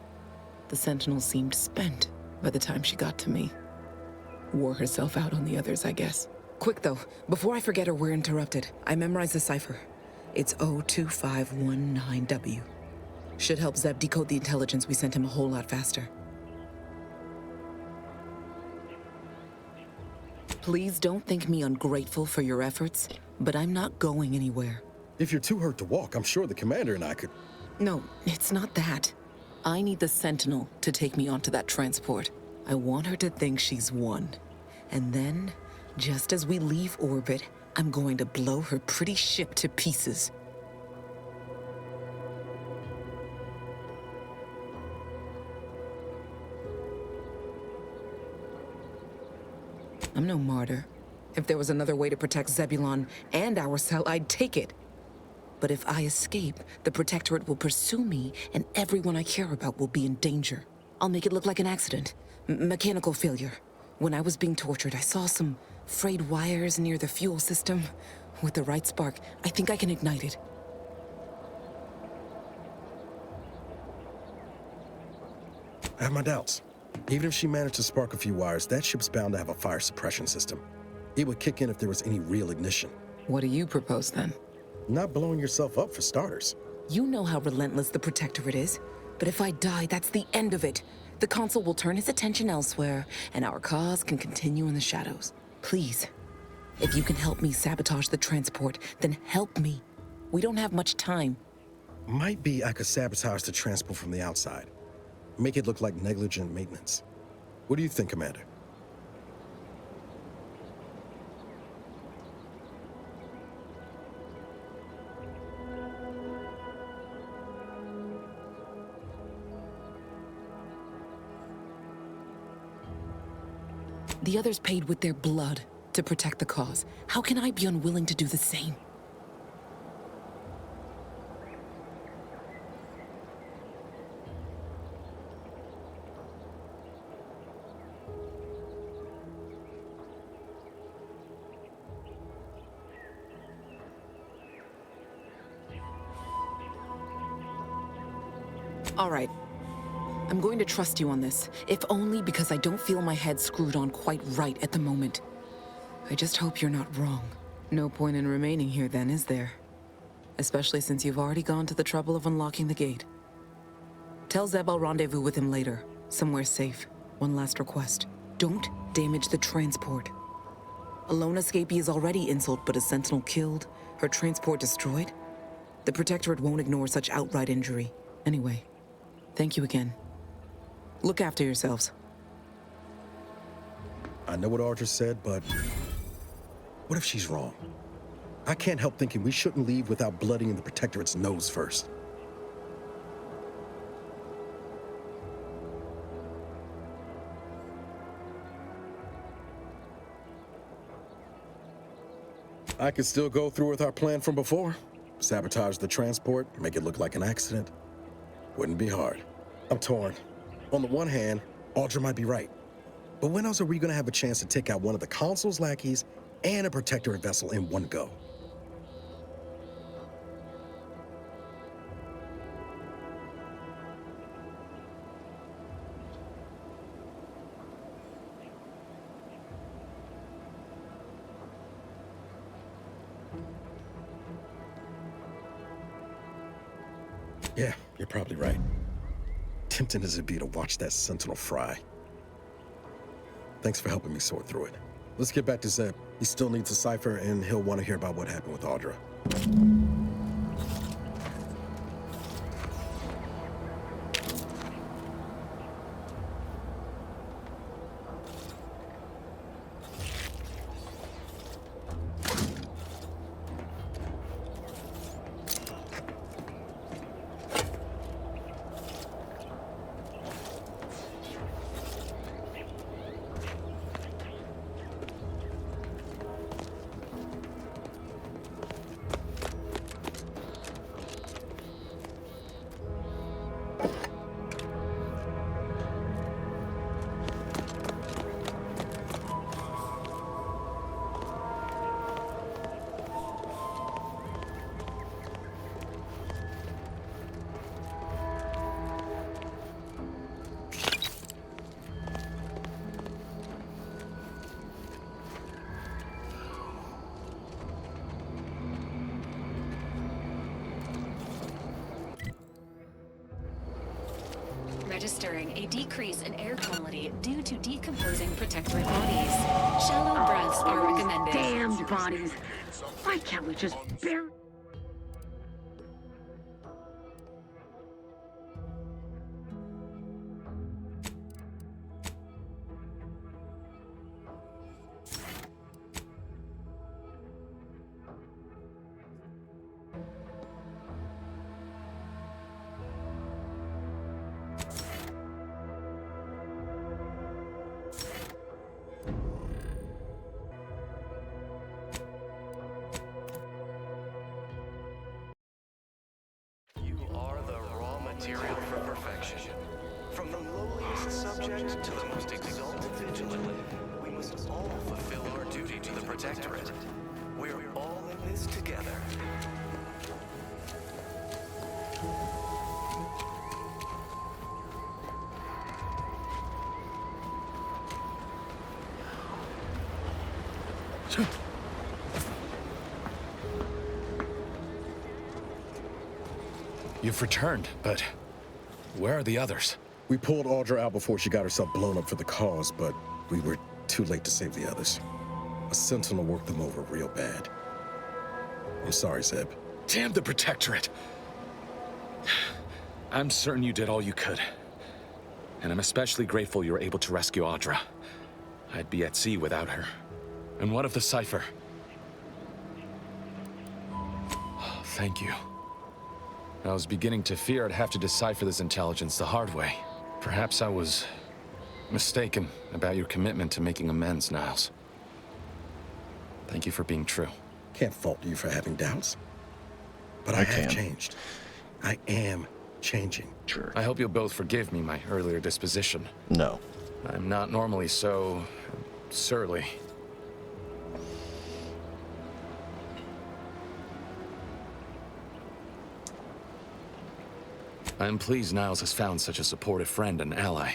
The Sentinel seemed spent by the time she got to me. Wore herself out on the others, I guess. Quick, though, before I forget or we're interrupted, I memorized the cipher. It's 02519W. Should help Zeb decode the intelligence we sent him a whole lot faster. Please don't think me ungrateful for your efforts, but I'm not going anywhere. If you're too hurt to walk, I'm sure the commander and I could... No, it's not that. I need the Sentinel to take me onto that transport. I want her to think she's won. And then, just as we leave orbit, I'm going to blow her pretty ship to pieces. I'm no martyr. If there was another way to protect Zebulon and our cell, I'd take it. But if I escape, the Protectorate will pursue me, and everyone I care about will be in danger. I'll make it look like an accident. Mechanical failure. When I was being tortured, I saw some frayed wires near the fuel system. With the right spark, I think I can ignite it. I have my doubts. Even if she managed to spark a few wires, that ship's bound to have a fire suppression system. It would kick in if there was any real ignition. What do you propose, then? Not blowing yourself up, for starters. You know how relentless the Protectorate is. But if I die, that's the end of it. The Consul will turn his attention elsewhere, and our cause can continue in the shadows. Please, if you can help me sabotage the transport, then help me. We don't have much time. Might be I could sabotage the transport from the outside. Make it look like negligent maintenance. What do you think, Commander? The others paid with their blood to protect the cause. How can I be unwilling to do the same? All right. I'm going to trust you on this, if only because I don't feel my head screwed on quite right at the moment. I just hope you're not wrong. No point in remaining here then, is there? Especially since you've already gone to the trouble of unlocking the gate. Tell Zeb I'll rendezvous with him later, somewhere safe. One last request. Don't damage the transport. A lone escapee is already insult, but a Sentinel killed, her transport destroyed? The Protectorate won't ignore such outright injury. Anyway, thank you again. Look after yourselves. I know what Audra said, but what if she's wrong? I can't help thinking we shouldn't leave without bloodying the Protectorate's nose first. I could still go through with our plan from before. Sabotage the transport, make it look like an accident. Wouldn't be hard. I'm torn. On the one hand, Audra might be right. But when else are we gonna have a chance to take out one of the Consul's lackeys and a Protectorate vessel in one go? Yeah, you're probably right. Tempting as it be to watch that Sentinel fry. Thanks for helping me sort through it. Let's get back to Zeb. He still needs a cipher, and he'll want to hear about what happened with Audra. Registering a decrease in air quality due to decomposing protectorate bodies. Shallow breaths are recommended. Damn bodies. Why can't we just bury... Material for perfection. From the lowliest subject to the most exalted vigilant, we must all fulfill our duty to the Protectorate. We're all in this together. You've returned, but where are the others? We pulled Audra out before she got herself blown up for the cause, but we were too late to save the others. A Sentinel worked them over real bad. I'm sorry, Zeb. Damn the Protectorate! I'm certain you did all you could. And I'm especially grateful you were able to rescue Audra. I'd be at sea without her. And what of the cipher? Thank you. I was beginning to fear I'd have to decipher this intelligence the hard way. Perhaps I was mistaken about your commitment to making amends, Niles. Thank you for being true. Can't fault you for having doubts. But I have changed. I am changing. Sure. I hope you'll both forgive me my earlier disposition. No. I'm not normally so surly. I'm pleased Niles has found such a supportive friend and ally.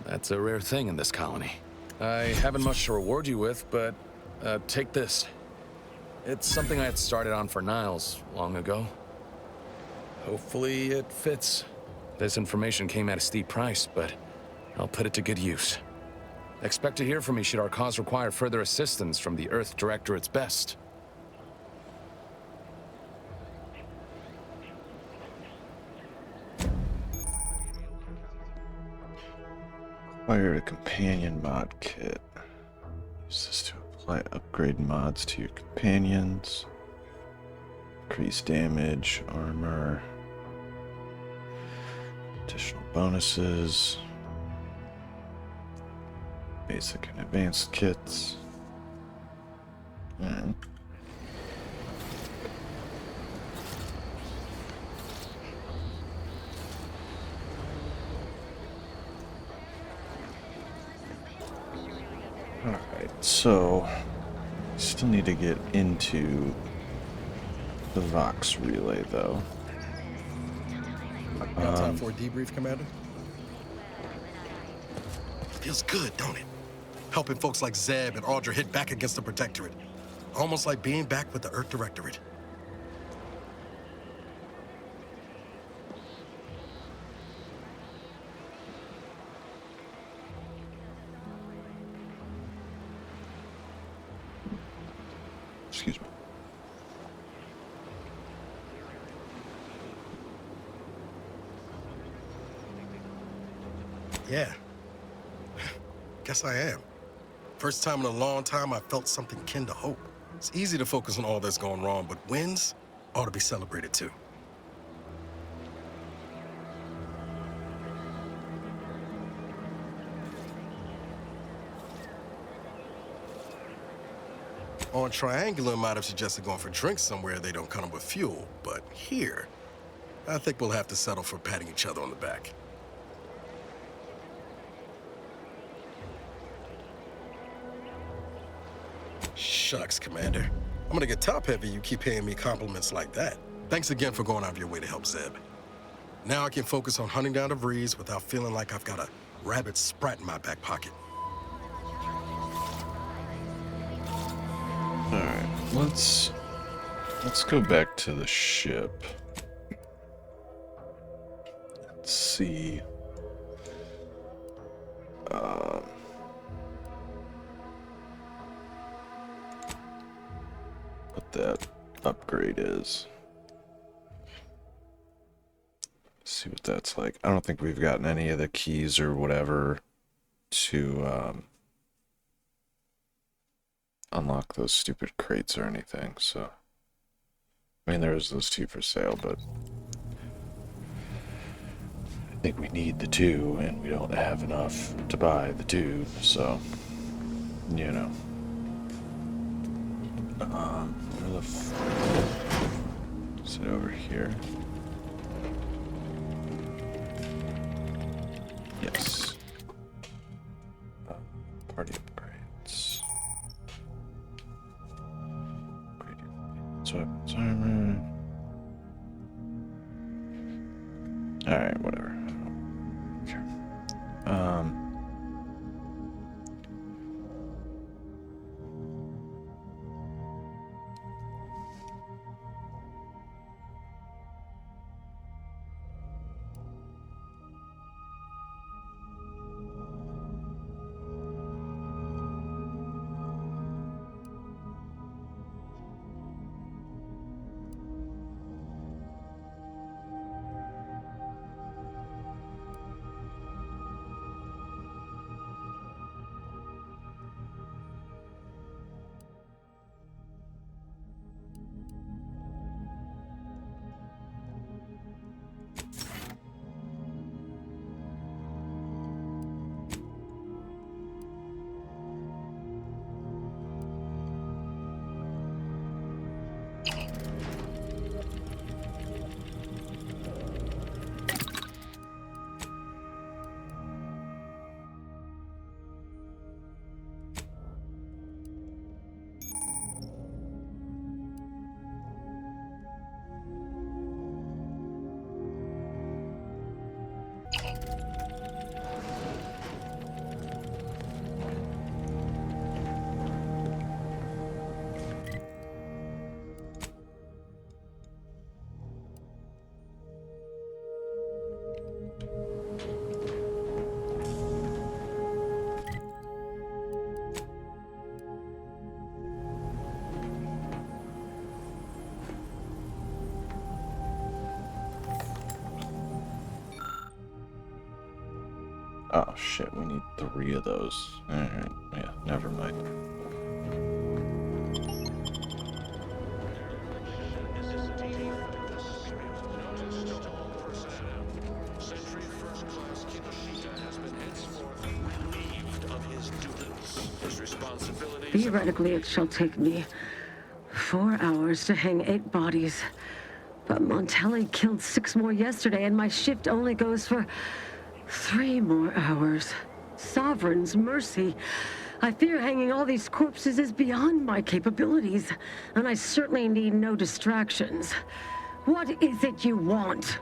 That's a rare thing in this colony. I haven't much to reward you with, but take this. It's something I had started on for Niles long ago. Hopefully it fits. This information came at a steep price, but I'll put it to good use. Expect to hear from me should our cause require further assistance from the Earth Directorate's best. Acquire a companion mod kit. Use this to apply upgrade mods to your companions. Increase damage, armor. Additional bonuses. Basic and advanced kits. And So, still need to get into the Vox relay, though. Got time for a debrief, Commander? Feels good, don't it? Helping folks like Zeb and Audra hit back against the Protectorate. Almost like being back with the Earth Directorate. Excuse me. Yeah. Guess I am. First time in a long time I felt something kin to hope. It's easy to focus on all that's going wrong, but wins ought to be celebrated too. On Triangular might have suggested going for drinks somewhere they don't come with fuel, but here, I think we'll have to settle for patting each other on the back. Shucks, Commander. I'm gonna get top-heavy you keep paying me compliments like that. Thanks again for going out of your way to help Zeb. Now I can focus on hunting down the Vrees without feeling like I've got a rabid sprat in my back pocket. Alright, let's go back to the ship. Let's see. What that upgrade is. See what that's like. I don't think we've gotten any of the keys or whatever to unlock those stupid crates or anything, so I mean there's those two for sale, but I think we need the two and we don't have enough to buy the two, so you know. Where the is it over here? Yes. Party upgrades. Weapons, armor. Alright, whatever. I don't care. Oh shit, we need 3 of those. Alright, yeah, never mind. Theoretically, it shall take me 4 hours to hang 8 bodies. But Montelli killed 6 more yesterday, and my shift only goes for 3 more hours. Sovereign's mercy. I fear hanging all these corpses is beyond my capabilities, and I certainly need no distractions. What is it you want?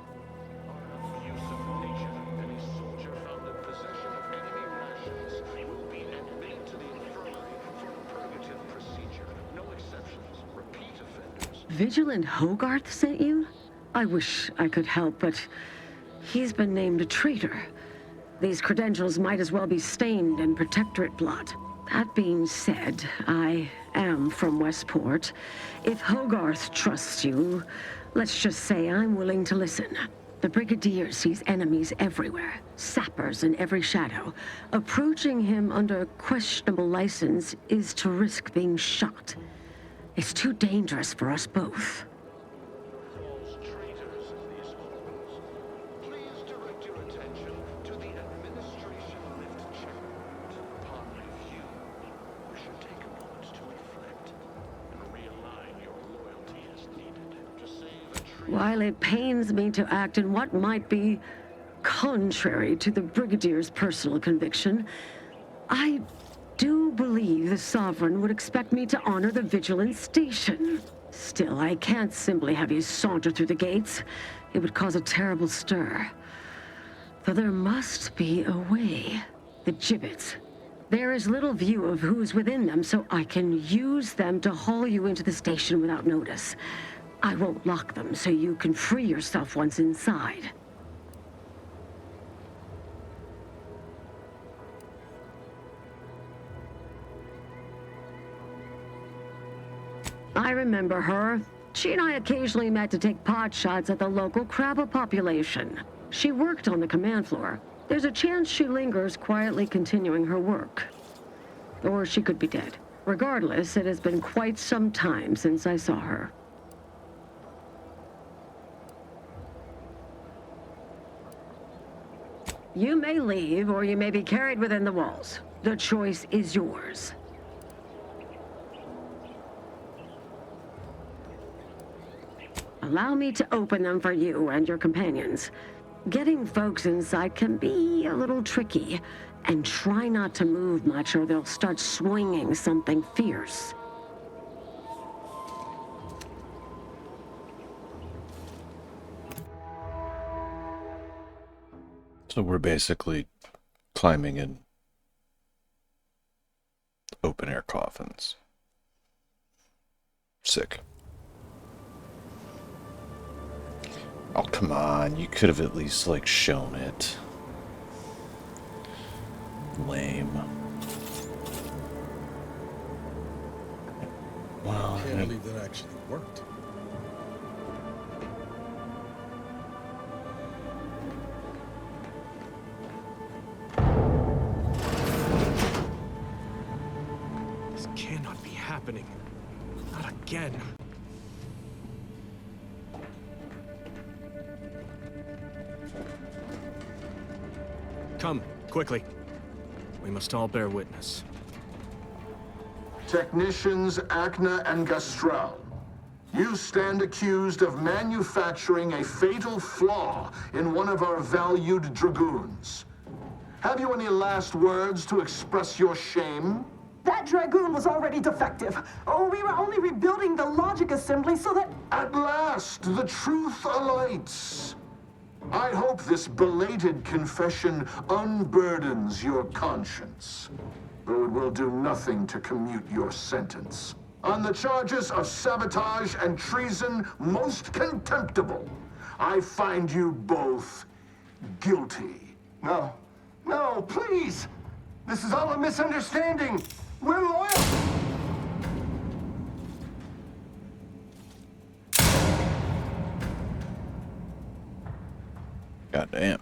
Vigilant Hogarth sent you? I wish I could help, but he's been named a traitor. These credentials might as well be stained in Protectorate blood. That being said, I am from Westport. If Hogarth trusts you, let's just say I'm willing to listen. The Brigadier sees enemies everywhere, sappers in every shadow. Approaching him under a questionable license is to risk being shot. It's too dangerous for us both. While it pains me to act in what might be contrary to the Brigadier's personal conviction, I do believe the Sovereign would expect me to honor the Vigilance Station. Still, I can't simply have you saunter through the gates. It would cause a terrible stir. Though there must be a way. The gibbets. There is little view of who's within them, so I can use them to haul you into the station without notice. I won't lock them, so you can free yourself once inside. I remember her. She and I occasionally met to take pot shots at the local Krabba population. She worked on the command floor. There's a chance she lingers, quietly continuing her work. Or she could be dead. Regardless, it has been quite some time since I saw her. You may leave, or you may be carried within the walls. The choice is yours. Allow me to open them for you and your companions. Getting folks inside can be a little tricky, and try not to move much or they'll start swinging something fierce. So we're basically climbing in open-air coffins. Sick. Oh, come on. You could have at least, like, shown it. Lame. Well, I can't believe that actually worked. This cannot be happening. Not again. Come, quickly. We must all bear witness. Technicians Acna and Gastrell, you stand accused of manufacturing a fatal flaw in one of our valued dragoons. Have you any last words to express your shame? That Dragoon was already defective. Oh, we were only rebuilding the logic assembly so that... At last, the truth alights. I hope this belated confession unburdens your conscience, though it will do nothing to commute your sentence. On the charges of sabotage and treason most contemptible, I find you both guilty. No, no, please! This is all a misunderstanding! We're loyal! Goddamn.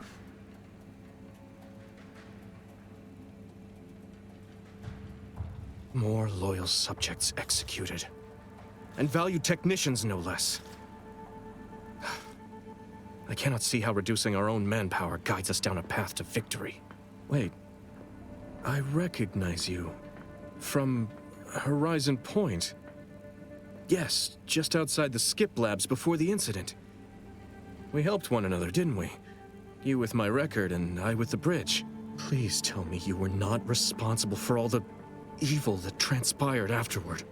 More loyal subjects executed. And valued technicians, no less. I cannot see how reducing our own manpower guides us down a path to victory. Wait. I recognize you. From Horizon Point. Yes, just outside the skip labs before the incident. We helped one another, didn't we? You with my record and I with the bridge. Please tell me you were not responsible for all the evil that transpired afterward.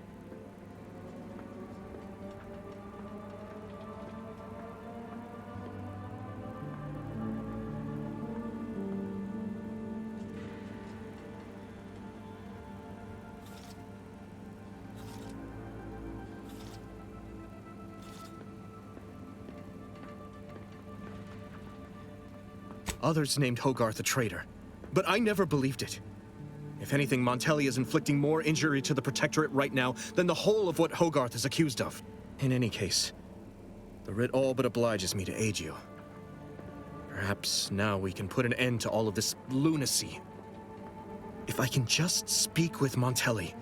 Others named Hogarth a traitor, but I never believed it. If anything, Montelli is inflicting more injury to the Protectorate right now than the whole of what Hogarth is accused of. In any case, the writ all but obliges me to aid you. Perhaps now we can put an end to all of this lunacy. If I can just speak with Montelli,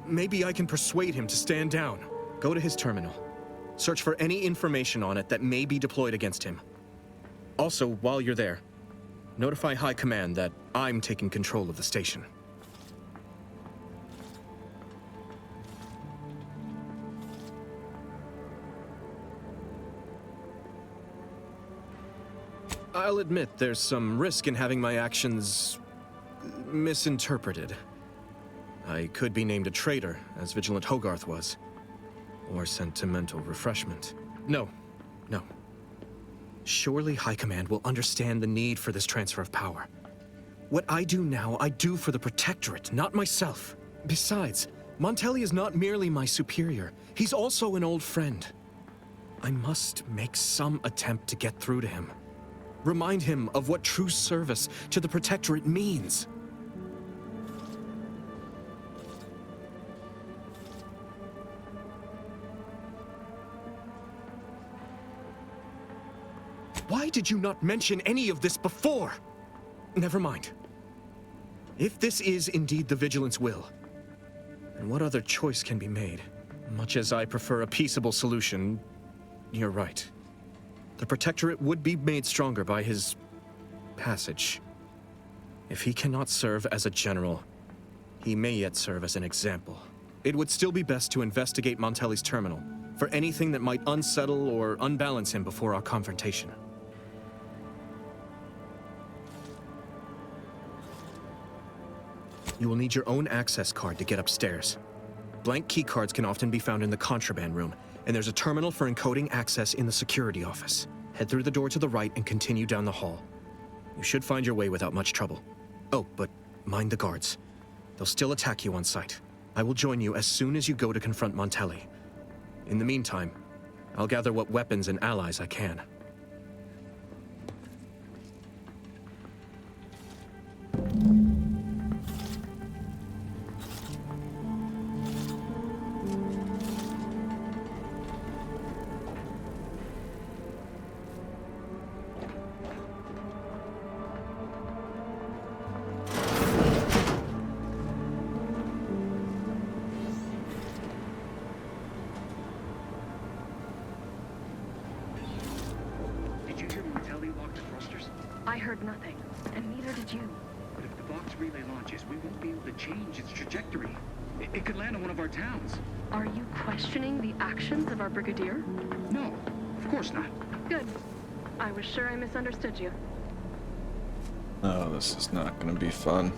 maybe I can persuade him to stand down. Go to his terminal. Search for any information on it that may be deployed against him. Also, while you're there, notify High Command that I'm taking control of the station. I'll admit there's some risk in having my actions misinterpreted. I could be named a traitor, as Vigilant Hogarth was, or sent to mental refreshment. No. Surely High Command will understand the need for this transfer of power. What I do now, I do for the Protectorate, not myself. Besides, Montelli is not merely my superior, he's also an old friend. I must make some attempt to get through to him. Remind him of what true service to the Protectorate means. Why did you not mention any of this before? Never mind. If this is indeed the Vigilance will, then what other choice can be made? Much as I prefer a peaceable solution, you're right. The Protectorate would be made stronger by his passage. If he cannot serve as a general, he may yet serve as an example. It would still be best to investigate Montelli's terminal for anything that might unsettle or unbalance him before our confrontation. You will need your own access card to get upstairs. Blank keycards can often be found in the contraband room, and there's a terminal for encoding access in the security office. Head through the door to the right and continue down the hall. You should find your way without much trouble. Oh, but mind the guards. They'll still attack you on sight. I will join you as soon as you go to confront Montelli. In the meantime, I'll gather what weapons and allies I can. I heard nothing, and neither did you. But if the Vox relay launches, we won't be able to change its trajectory. It could land on one of our towns. Are you questioning the actions of our brigadier? No, of course not. Good. I was sure I misunderstood you. Oh, this is not going to be fun.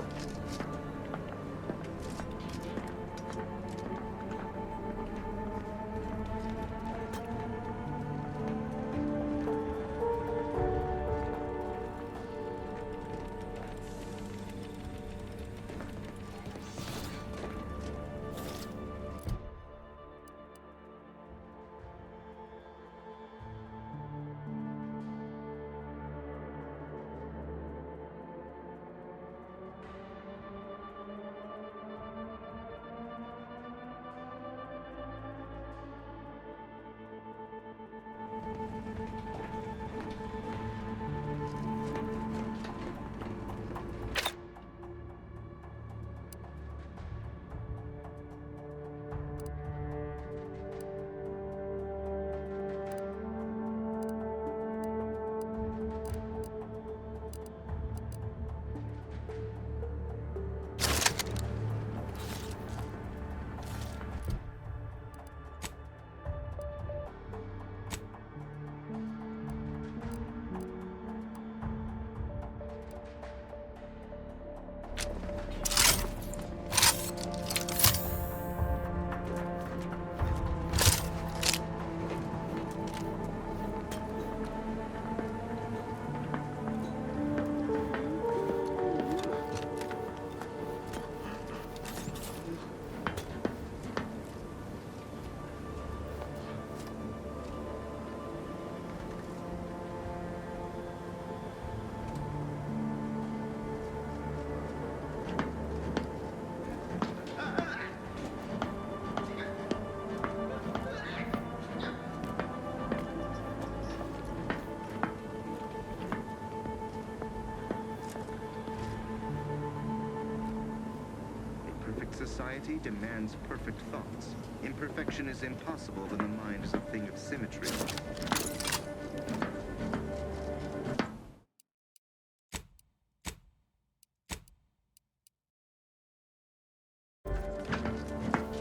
society demands perfect thoughts. Imperfection is impossible when the mind is a thing of symmetry.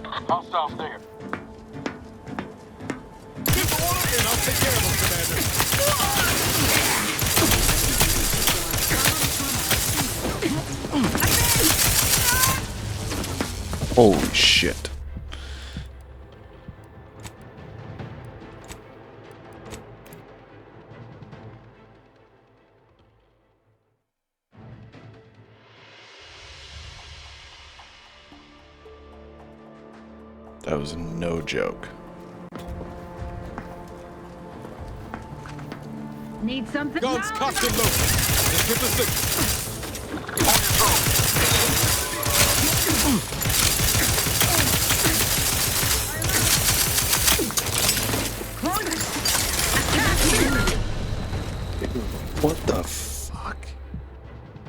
Hostiles there. Get the water in, I'll take care of them, Commander. Holy shit. That was no joke. Need something? Guns cocked and loaded. Let's get the signal. What the fuck?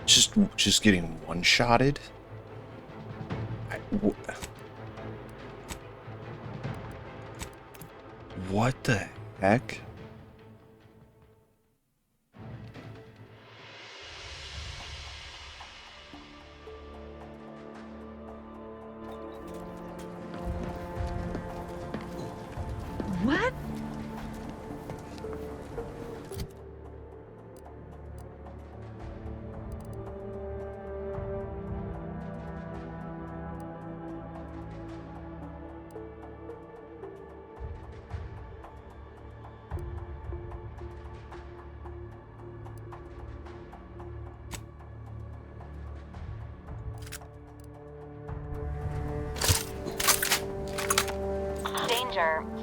Just getting one-shotted? What the heck? What?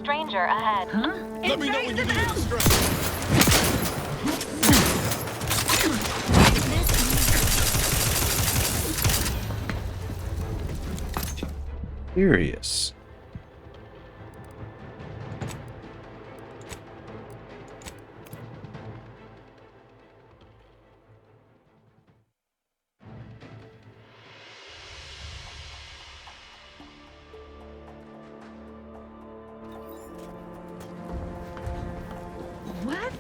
Stranger ahead. Huh? Let me know when you need a distraction. Furious. What?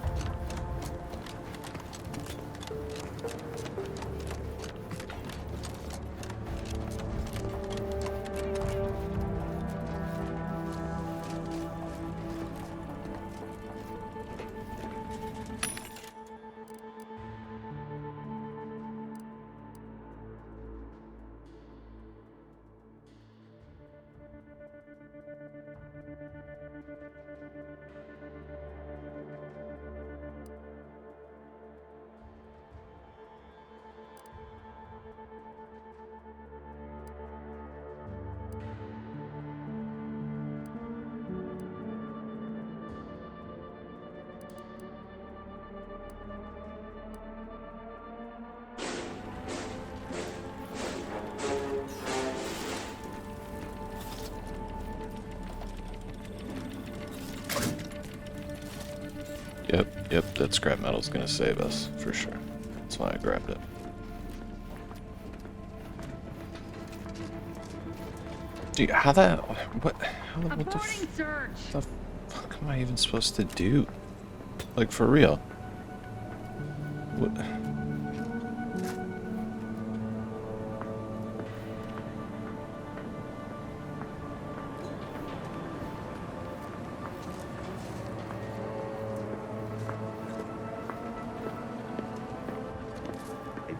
Yep, that scrap metal's gonna save us, for sure. That's why I grabbed it. Dude, what the fuck am I even supposed to do? Like, for real? What?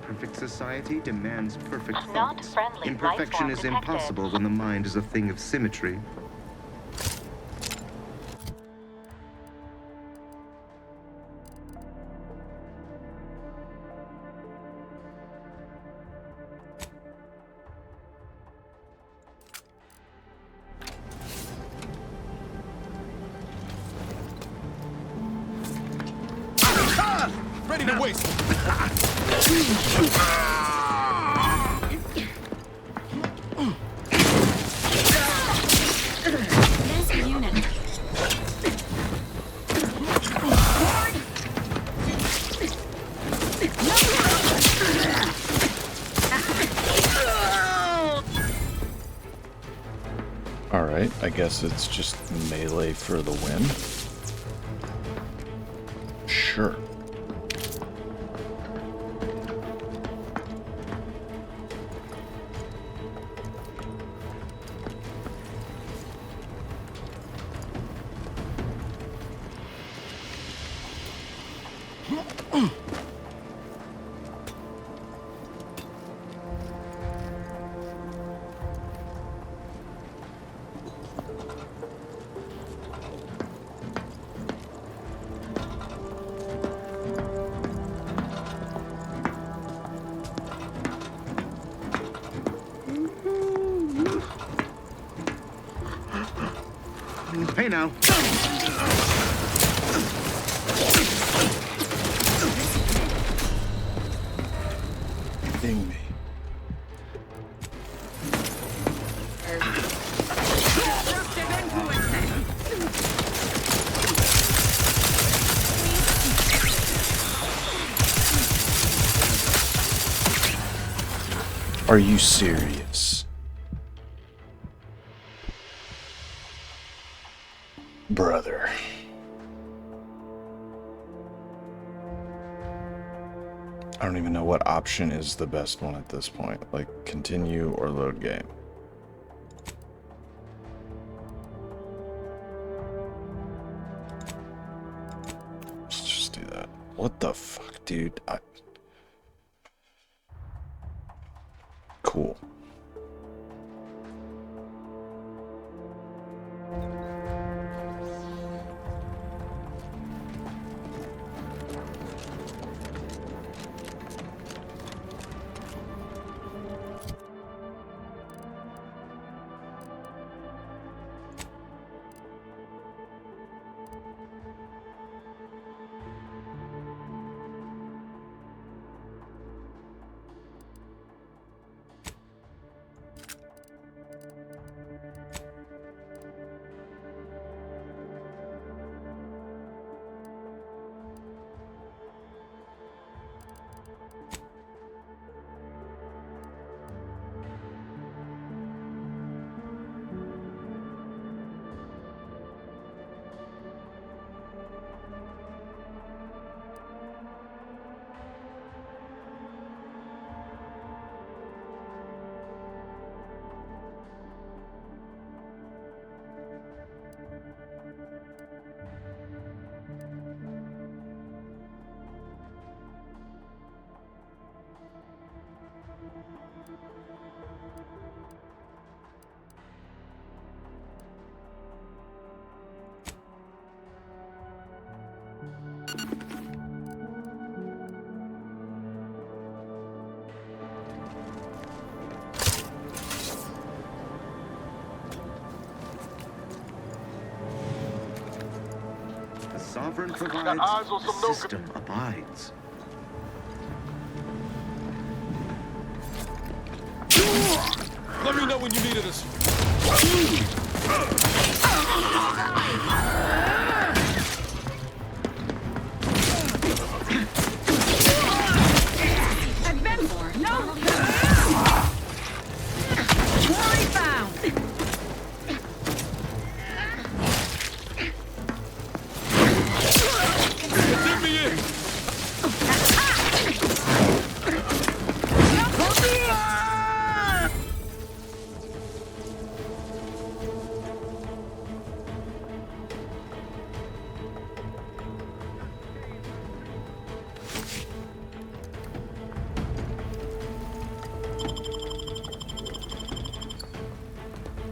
Perfect society demands perfect Not thoughts. friendly. Imperfection Lifeform is detected. impossible when the mind is a thing of symmetry. Ready to waste. This unit. Alright, I guess it's just melee for the win. Sure. Hey now. Ding me. Are you serious? Brother. I don't even know what option is the best one at this point. Like, continue or load game. Let's just do that. What the fuck, dude? Cool. Sovereign provides, the system abides. Let me know when you needed us. Adventure, no! Quarry found! Let me in!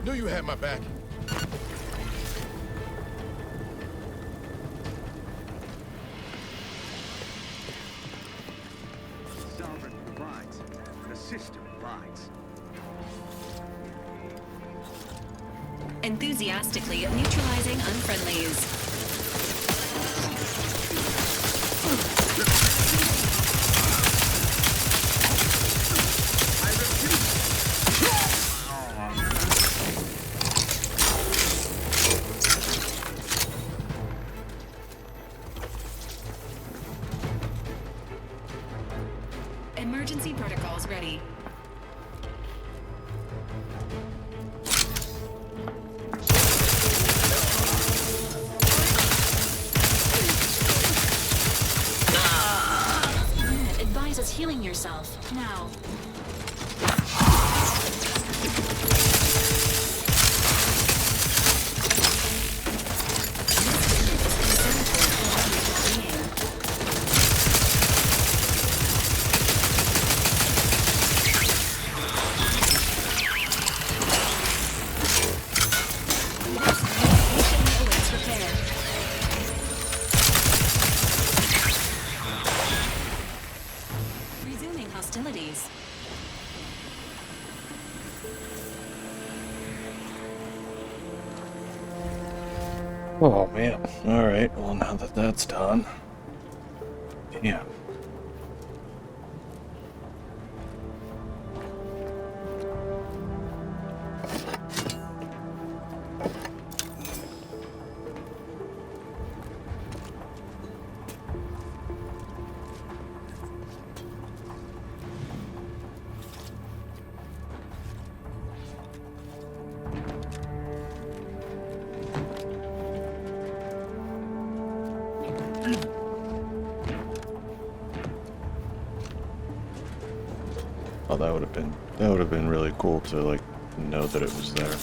Knew you had my back. Sovereign provides, the system abides. Enthusiastically neutralizing unfriendlies. Emergency protocols ready. healing yourself. Now. Resuming hostilities. Oh man. Alright, well now that that's done. Yeah. Oh, that would have been really cool to like know that it was there.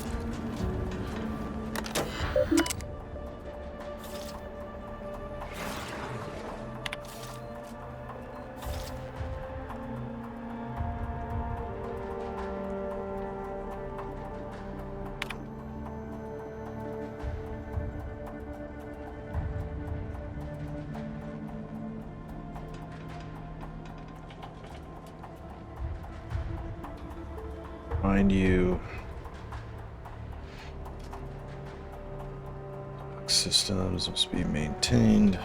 Mind you, systems must be maintained.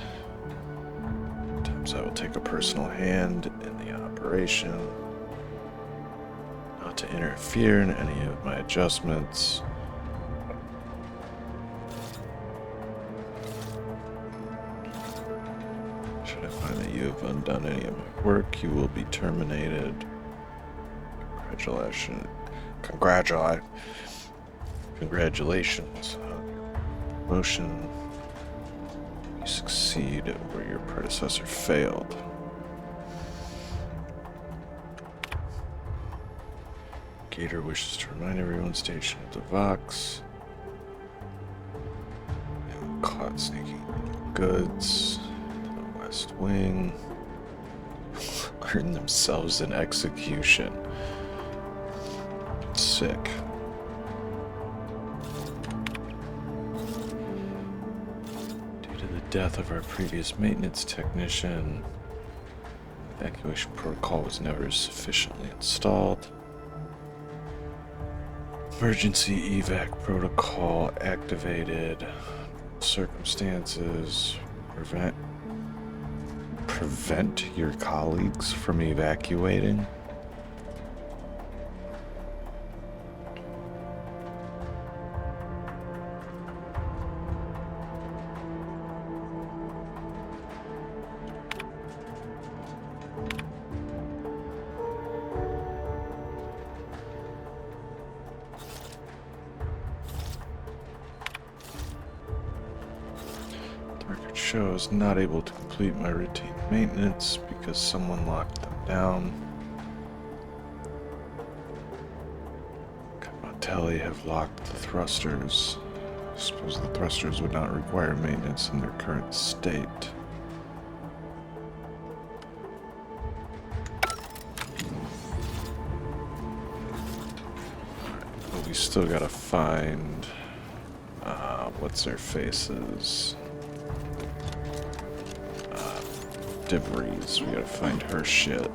Sometimes I will take a personal hand in the operation, not to interfere in any of my adjustments. Should I find that you have undone any of my work, you will be terminated. Congratulations on your promotion. You succeed where your predecessor failed. Gator wishes to remind everyone stationed at the Vox. And caught sneaking goods to the West Wing. Earn themselves an execution. Sick. Due to the death of our previous maintenance technician, evacuation protocol was never sufficiently installed. Emergency evac protocol activated. Circumstances prevent your colleagues from evacuating. Shows not able to complete my routine maintenance because someone locked them down. Capatelli have locked the thrusters. I suppose the thrusters would not require maintenance in their current state. But we still gotta find what's their faces. DeVries. We gotta find her shit.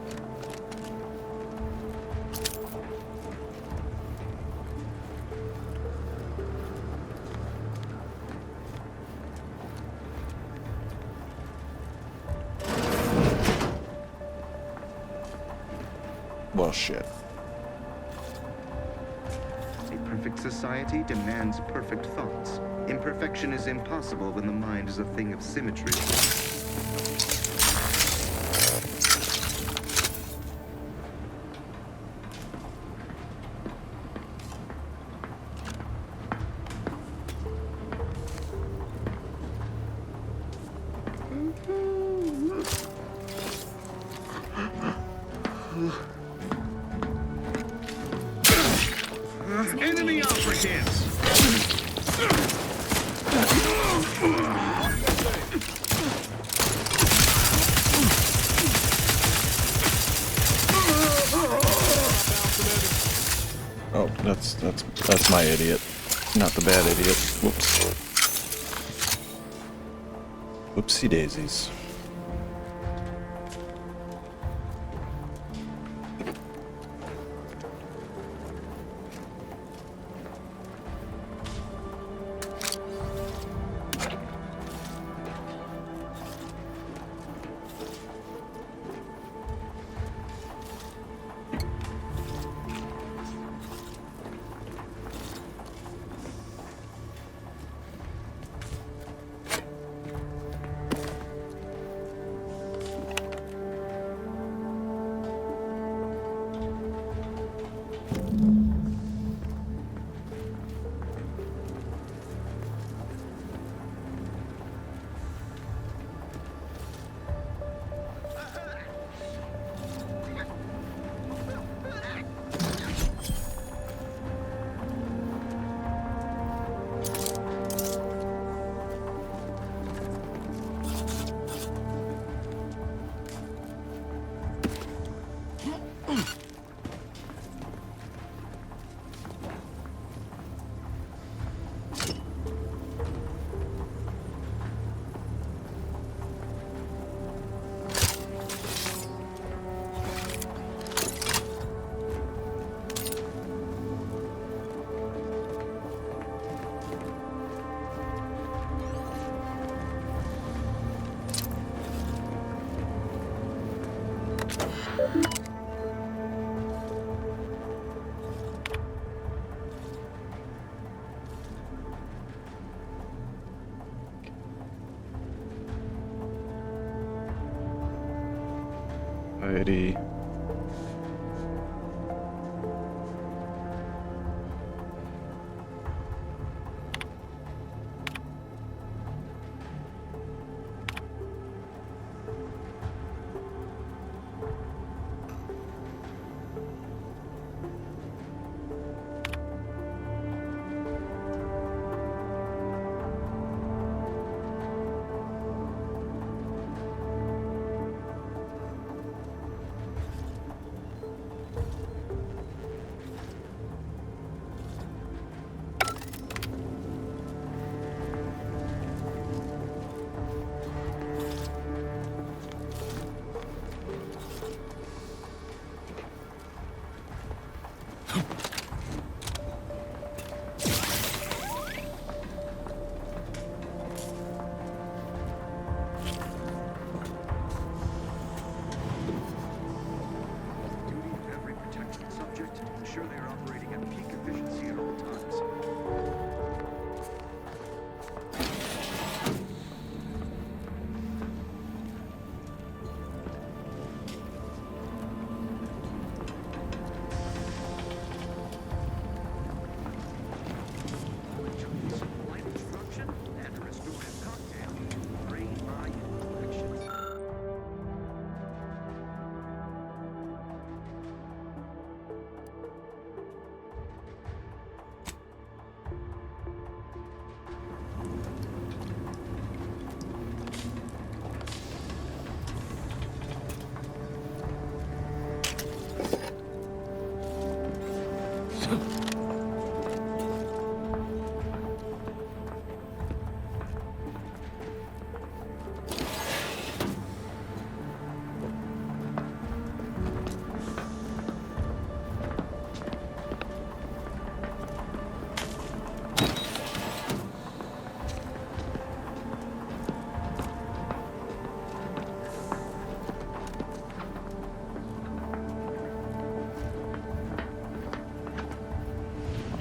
Well, shit. A perfect society demands perfect thoughts. Imperfection is impossible when the mind is a thing of symmetry. Enemy operatives! Oh, that's my idiot, not the bad idiot. Whoops. Whoopsie daisies. Alrighty.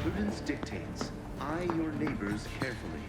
Prudence dictates, eye your neighbors carefully.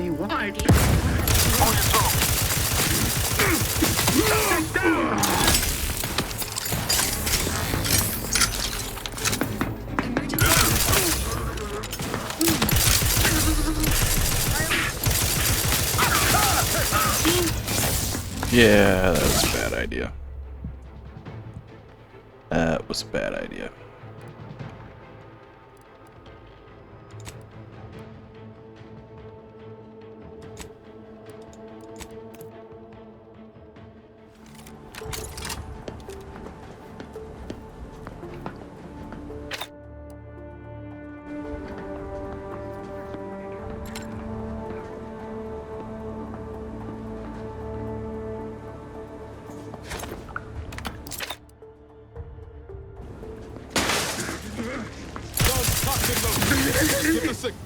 be wide. Yeah, that was a bad idea. That was a bad idea. Get the signal.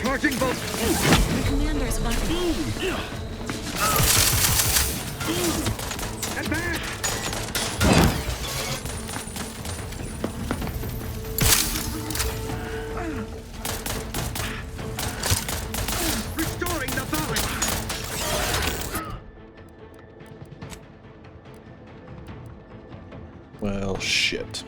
Charging bolt. The commander's back. Advance. Restoring the balance. Well, shit.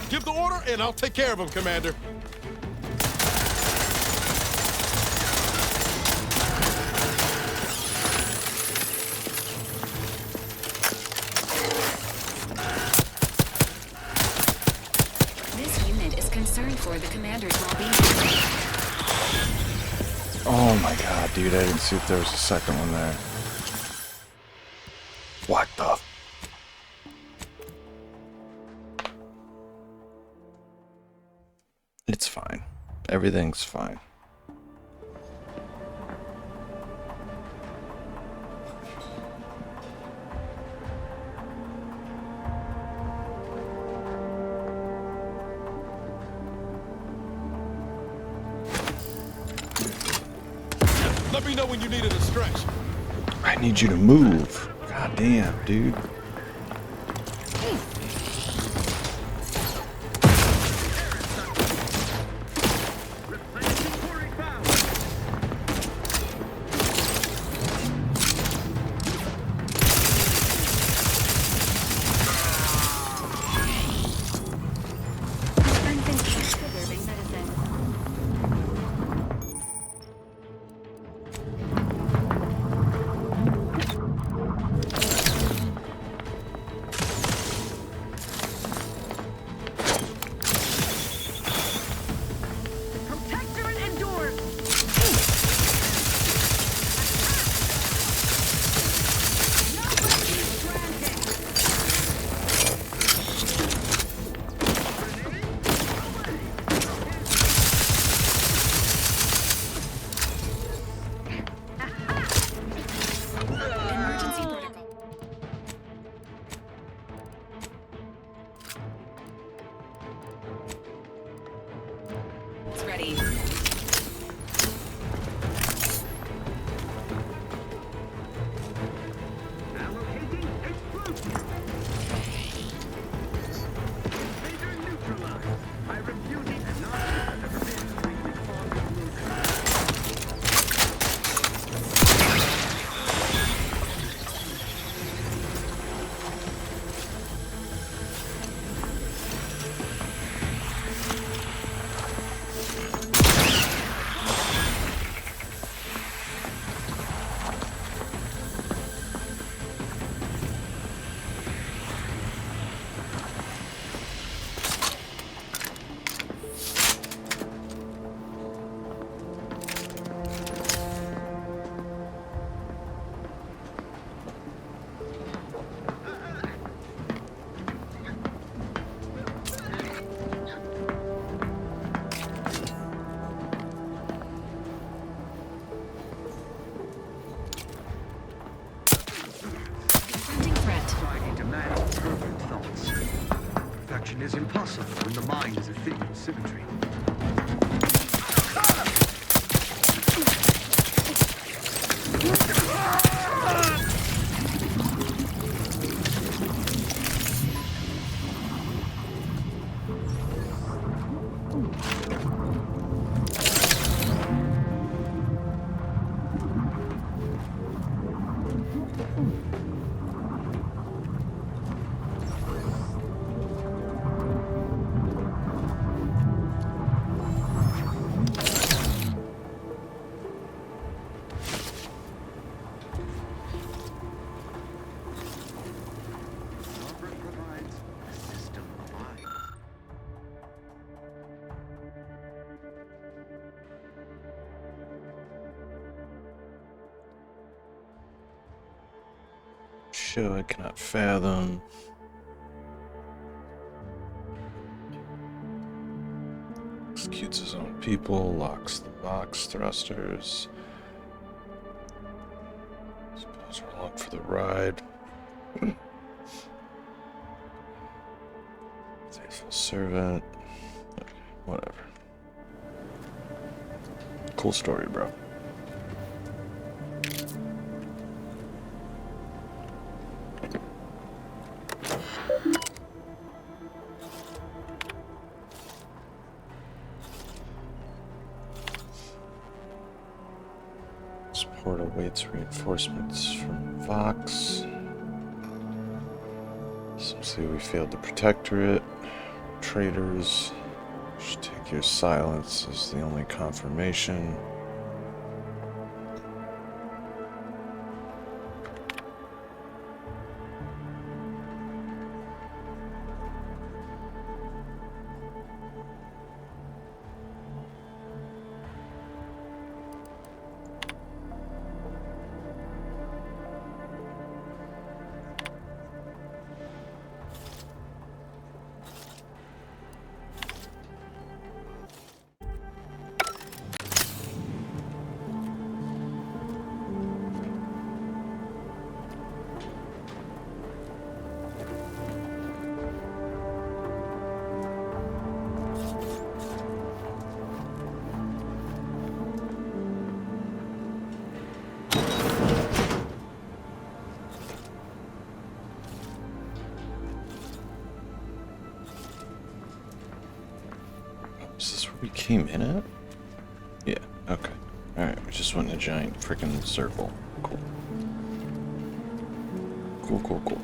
Give the order, and I'll take care of him, Commander. This unit is concerned for the commander's well-being. Oh my god, dude, I didn't see if there was a second one there. What the? It's fine. Everything's fine. Let me know when you needed a stretch. I need you to move. God damn, dude. It's ready. Is impossible when the mind is a thing of symmetry. Show I cannot fathom. Executes his own people, locks the box thrusters. Suppose we're along for the ride. Faithful servant. Okay, whatever. Cool story, bro. Support awaits reinforcements from Vox. Some say we failed to protect her. Traitors. Should take your silence as the only confirmation. Is this where we came in at? Yeah, okay. Alright, we just went in a giant freaking circle. Cool. Cool, cool, cool.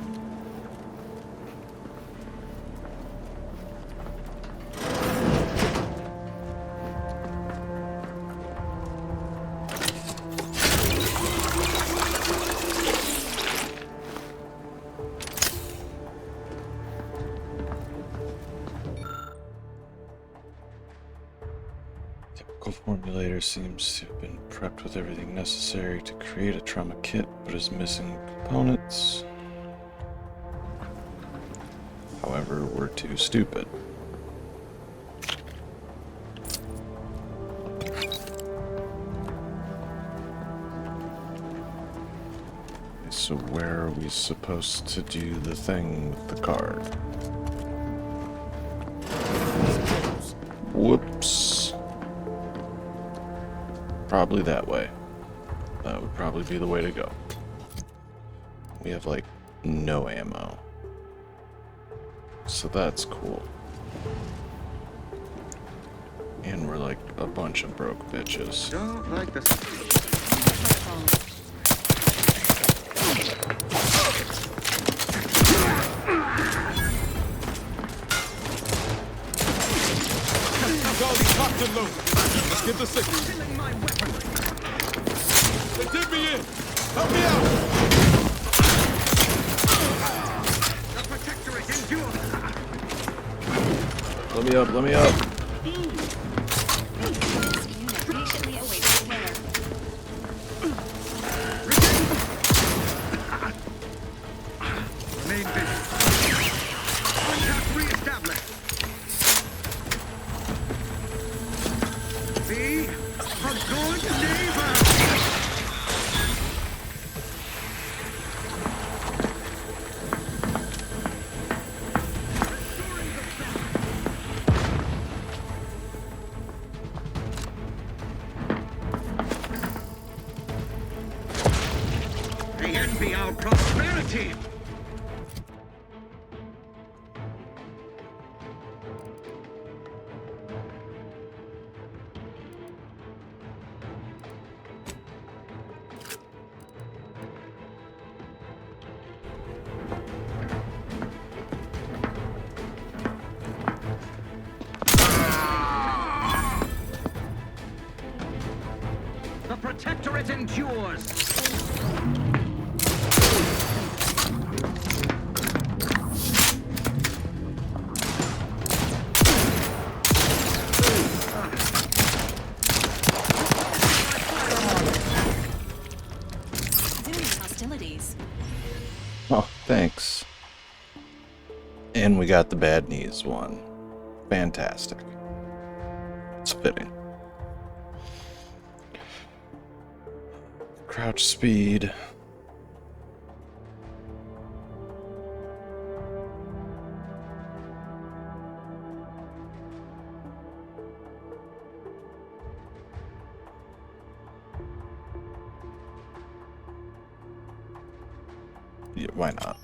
Formulator seems to have been prepped with everything necessary to create a trauma kit, but is missing components. However, we're too stupid. So where are we supposed to do the thing with the card? Whoops. Probably that way. That would probably be the way to go. We have, like, no ammo. So that's cool. And we're like a bunch of broke bitches. Don't like this. Charlie, locked and loaded. Let's get the signal. They did me in. Help me out. The Protectorate endures. Let me up, let me up. Patiently awaits repair. Remain busy. Contact re-established. Be a good neighbor. They envy our prosperity. The Protectorate endures. Hostilities. Oh, thanks. And we got the bad knees one. Fantastic. It's fitting. Crouch speed. Yeah, why not?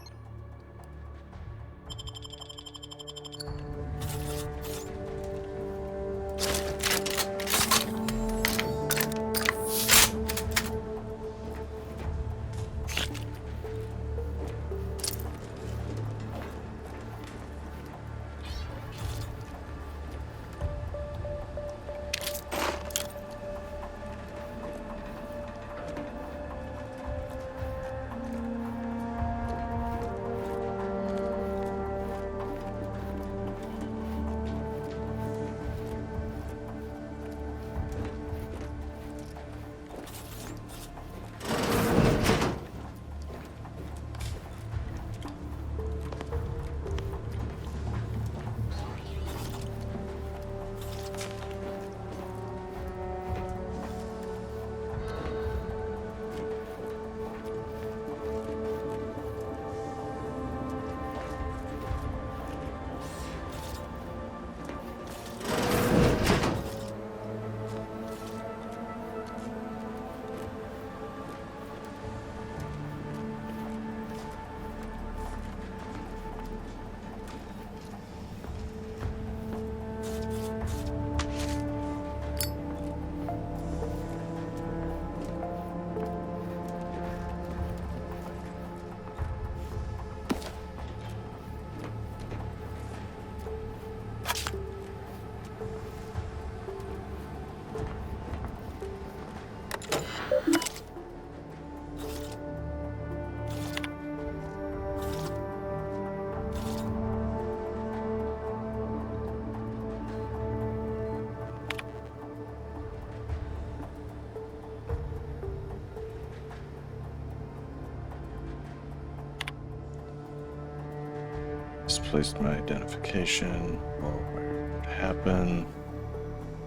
Misplaced my identification. Well, where it happened.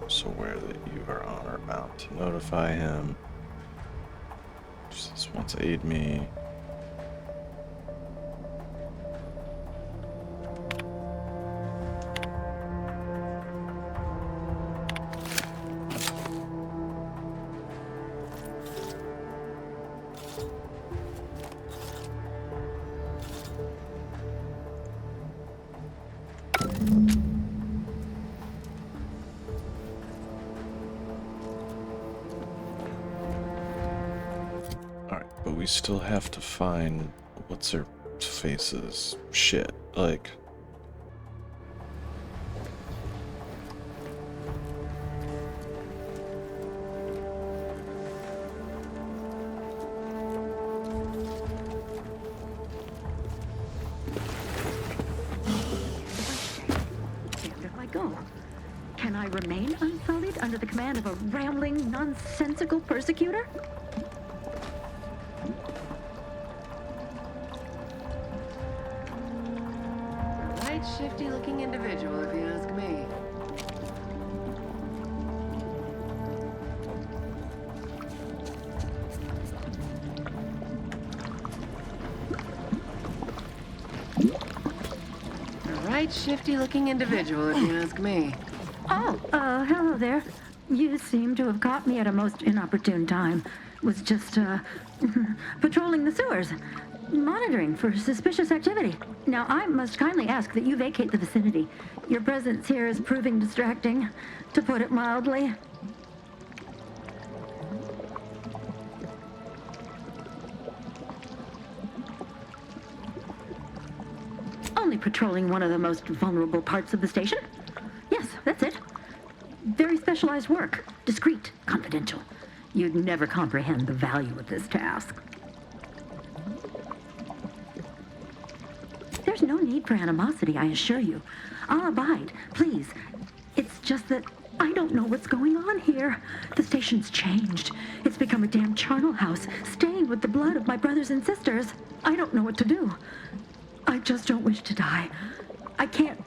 So aware that you are on or about to notify him. Just wants to aid me. we still have to find what's her face's shit. Like, If I go, can I remain unsullied under the command of a rambling, nonsensical persecutor? Right shifty-looking individual, if you ask me. A right shifty-looking individual, if you ask me. Oh, hello there. You seem to have caught me at a most inopportune time. Was just, patrolling the sewers, monitoring for suspicious activity. Now, I must kindly ask that you vacate the vicinity. Your presence here is proving distracting, to put it mildly. Only patrolling one of the most vulnerable parts of the station? Yes, that's it. Very specialized work. Discreet, confidential. You'd never comprehend the value of this task. There's no need for animosity, I assure you. I'll abide, please. It's just that I don't know what's going on here. The station's changed. It's become a damn charnel house, stained with the blood of my brothers and sisters. I don't know what to do. I just don't wish to die. I can't...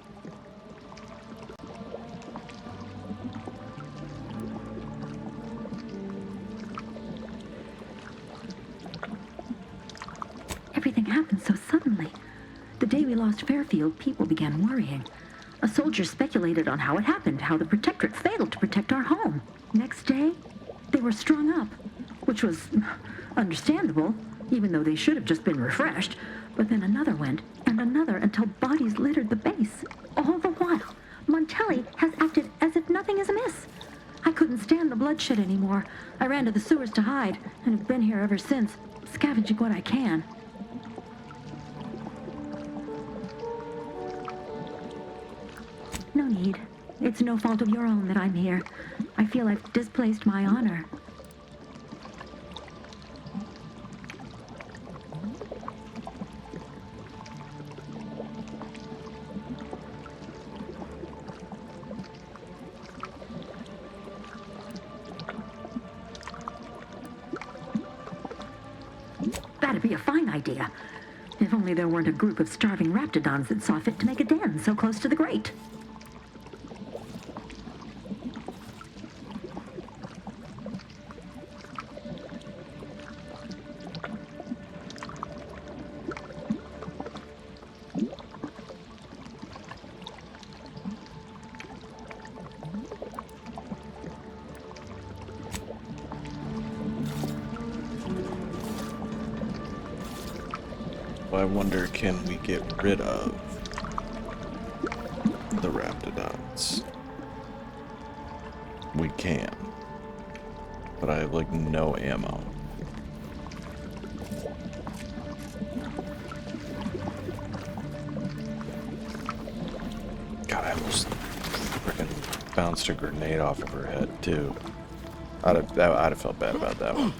Everything happened so suddenly. The day we lost Fairfield, people began worrying. A soldier speculated on how it happened, how the Protectorate failed to protect our home. Next day, they were strung up, which was understandable, even though they should have just been refreshed. But then another went, and another, until bodies littered the base. All the while, Montelli has acted as if nothing is amiss. I couldn't stand the bloodshed anymore. I ran to the sewers to hide, and have been here ever since, scavenging what I can. No need. It's no fault of your own that I'm here. I feel I've displaced my honor. That'd be a fine idea. If only there weren't a group of starving raptidons that saw fit to make a den so close to the grate. I wonder, can we get rid of the raptidons? We can. But I have, like, no ammo. God, I almost freaking bounced a grenade off of her head, too. I'd have felt bad about that one.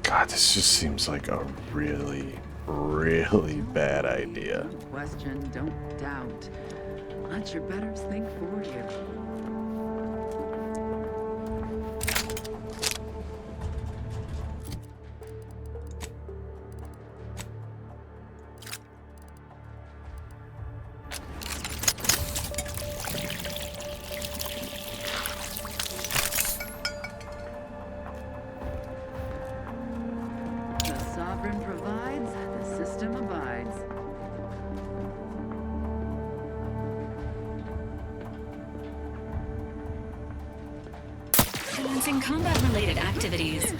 God, this just seems like a really, really bad idea. Don't question, don't doubt. Let your betters think for you. Commencing combat-related activities.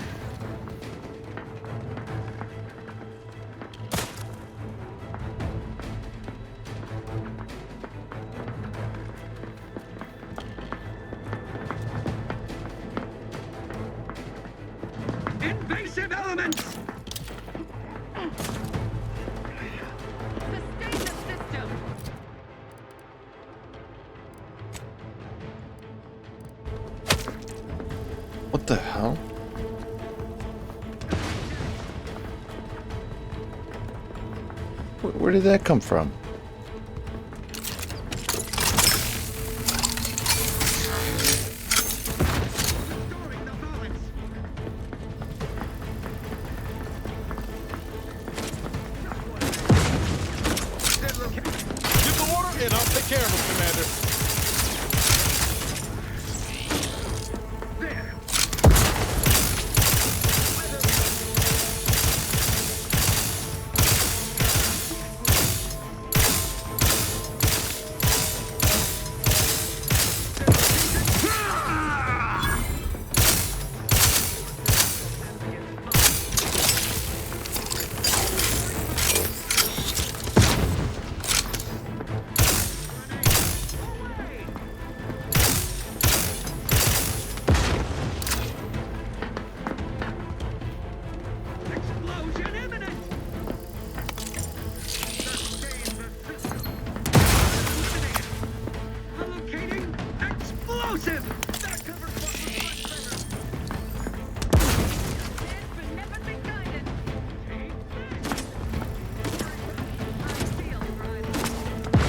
Invasive elements! Sustain the system! What the hell? Where did that come from? Give the order and I'll take care of him, Commander.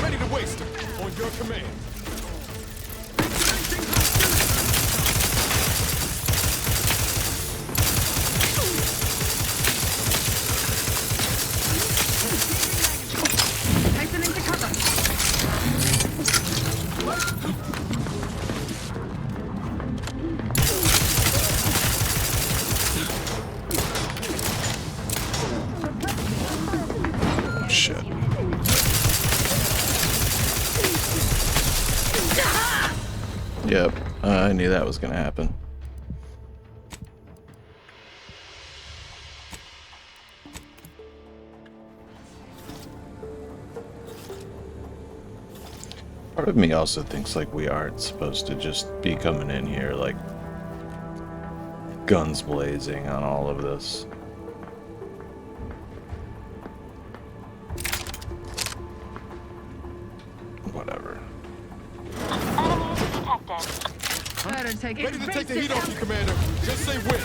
Ready to waste him. On your command. Hastening to cover. Shit. Yep, I knew that was gonna happen. Part of me also thinks like we aren't supposed to just be coming in here like guns blazing on all of this. Whatever. Better take Ready to take the heat off you, Commander. Just say when.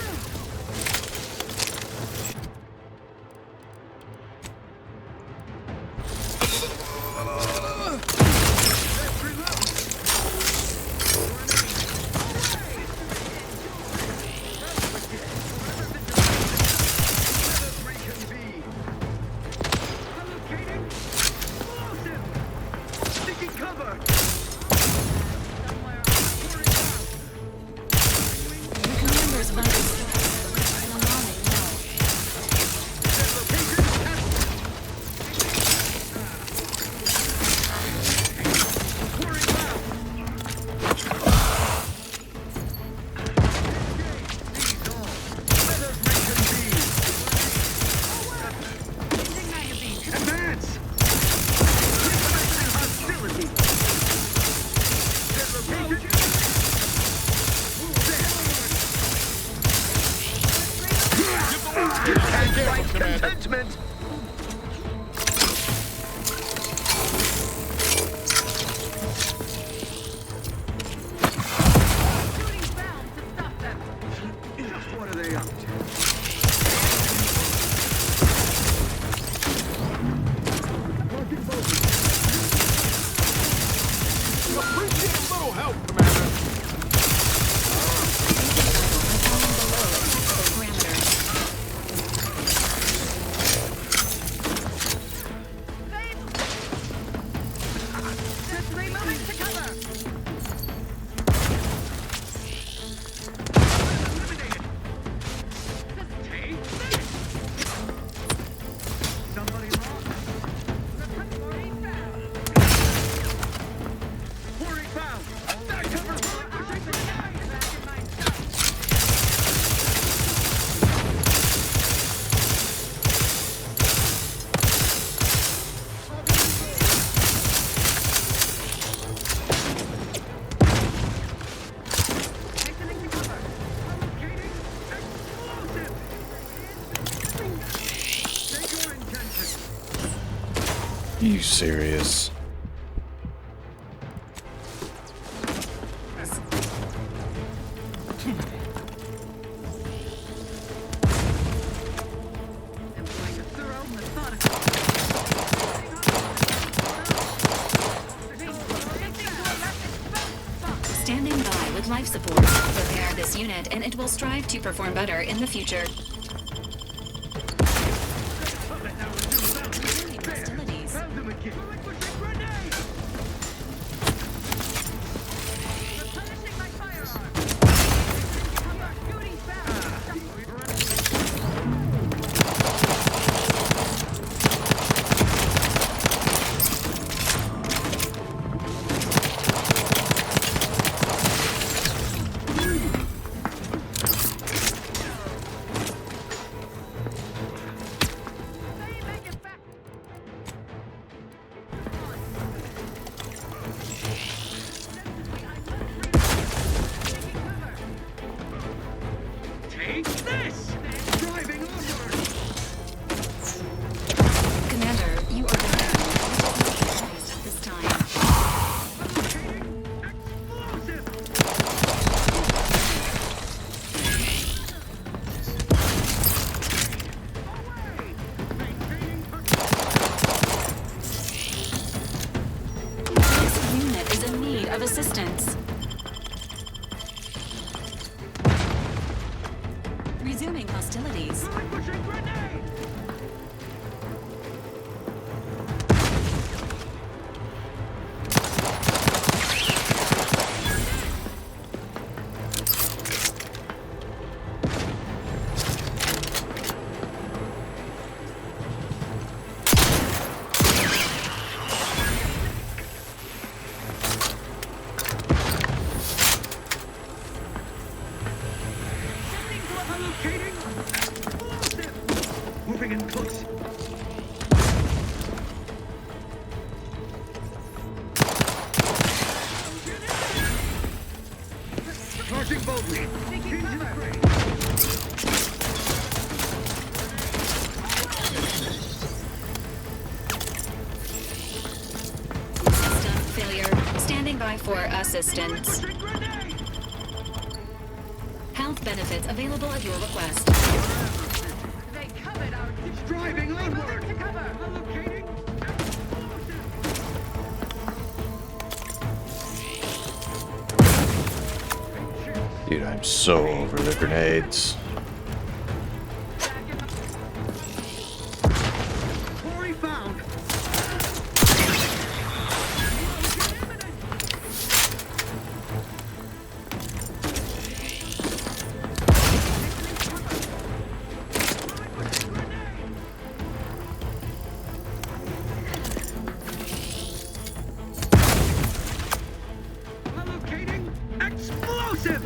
Contentment! Just what are they up to? Appreciate a little help, Commander. You serious? Standing by with life support. Prepare this unit and it will strive to perform better in the future. Take this! Driving onward! Commander, you are down. At this time. This unit is in need of assistance. Resuming hostilities. Moving in close. Charging boldly. System failure. Standing by for assistance. Health benefits available at your request. Driving onward. To cover. Allocating. Dude, I'm so over the grenades. Quarry found. Allocating explosive.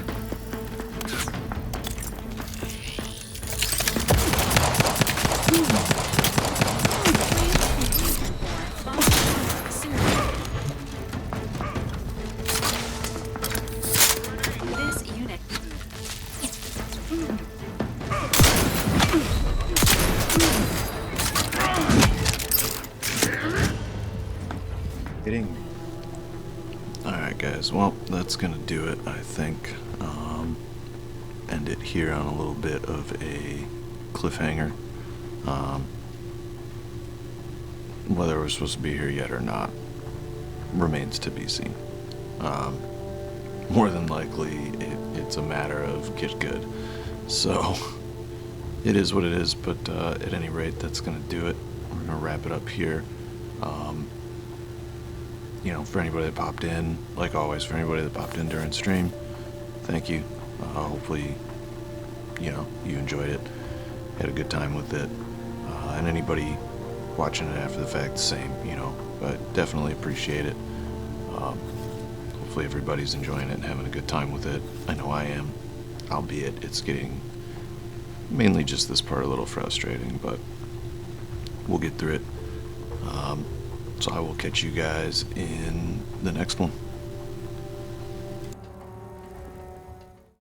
This unit. Hitting. Alright guys, well, that's gonna do it, I think. End it here on a little bit of a cliffhanger. Whether we're supposed to be here yet or not remains to be seen. More than likely, it's a matter of get good. So, it is what it is, but at any rate, that's going to do it. We're going to wrap it up here. You know, for anybody that popped in, like always, for anybody that popped in during stream, thank you. Hopefully, you know, you enjoyed it, had a good time with it. And anybody watching it after the fact, same, you know, but definitely appreciate it. Hopefully everybody's enjoying it and having a good time with it. I know I am, albeit it's getting mainly just this part a little frustrating, but we'll get through it. So I will catch you guys in the next one.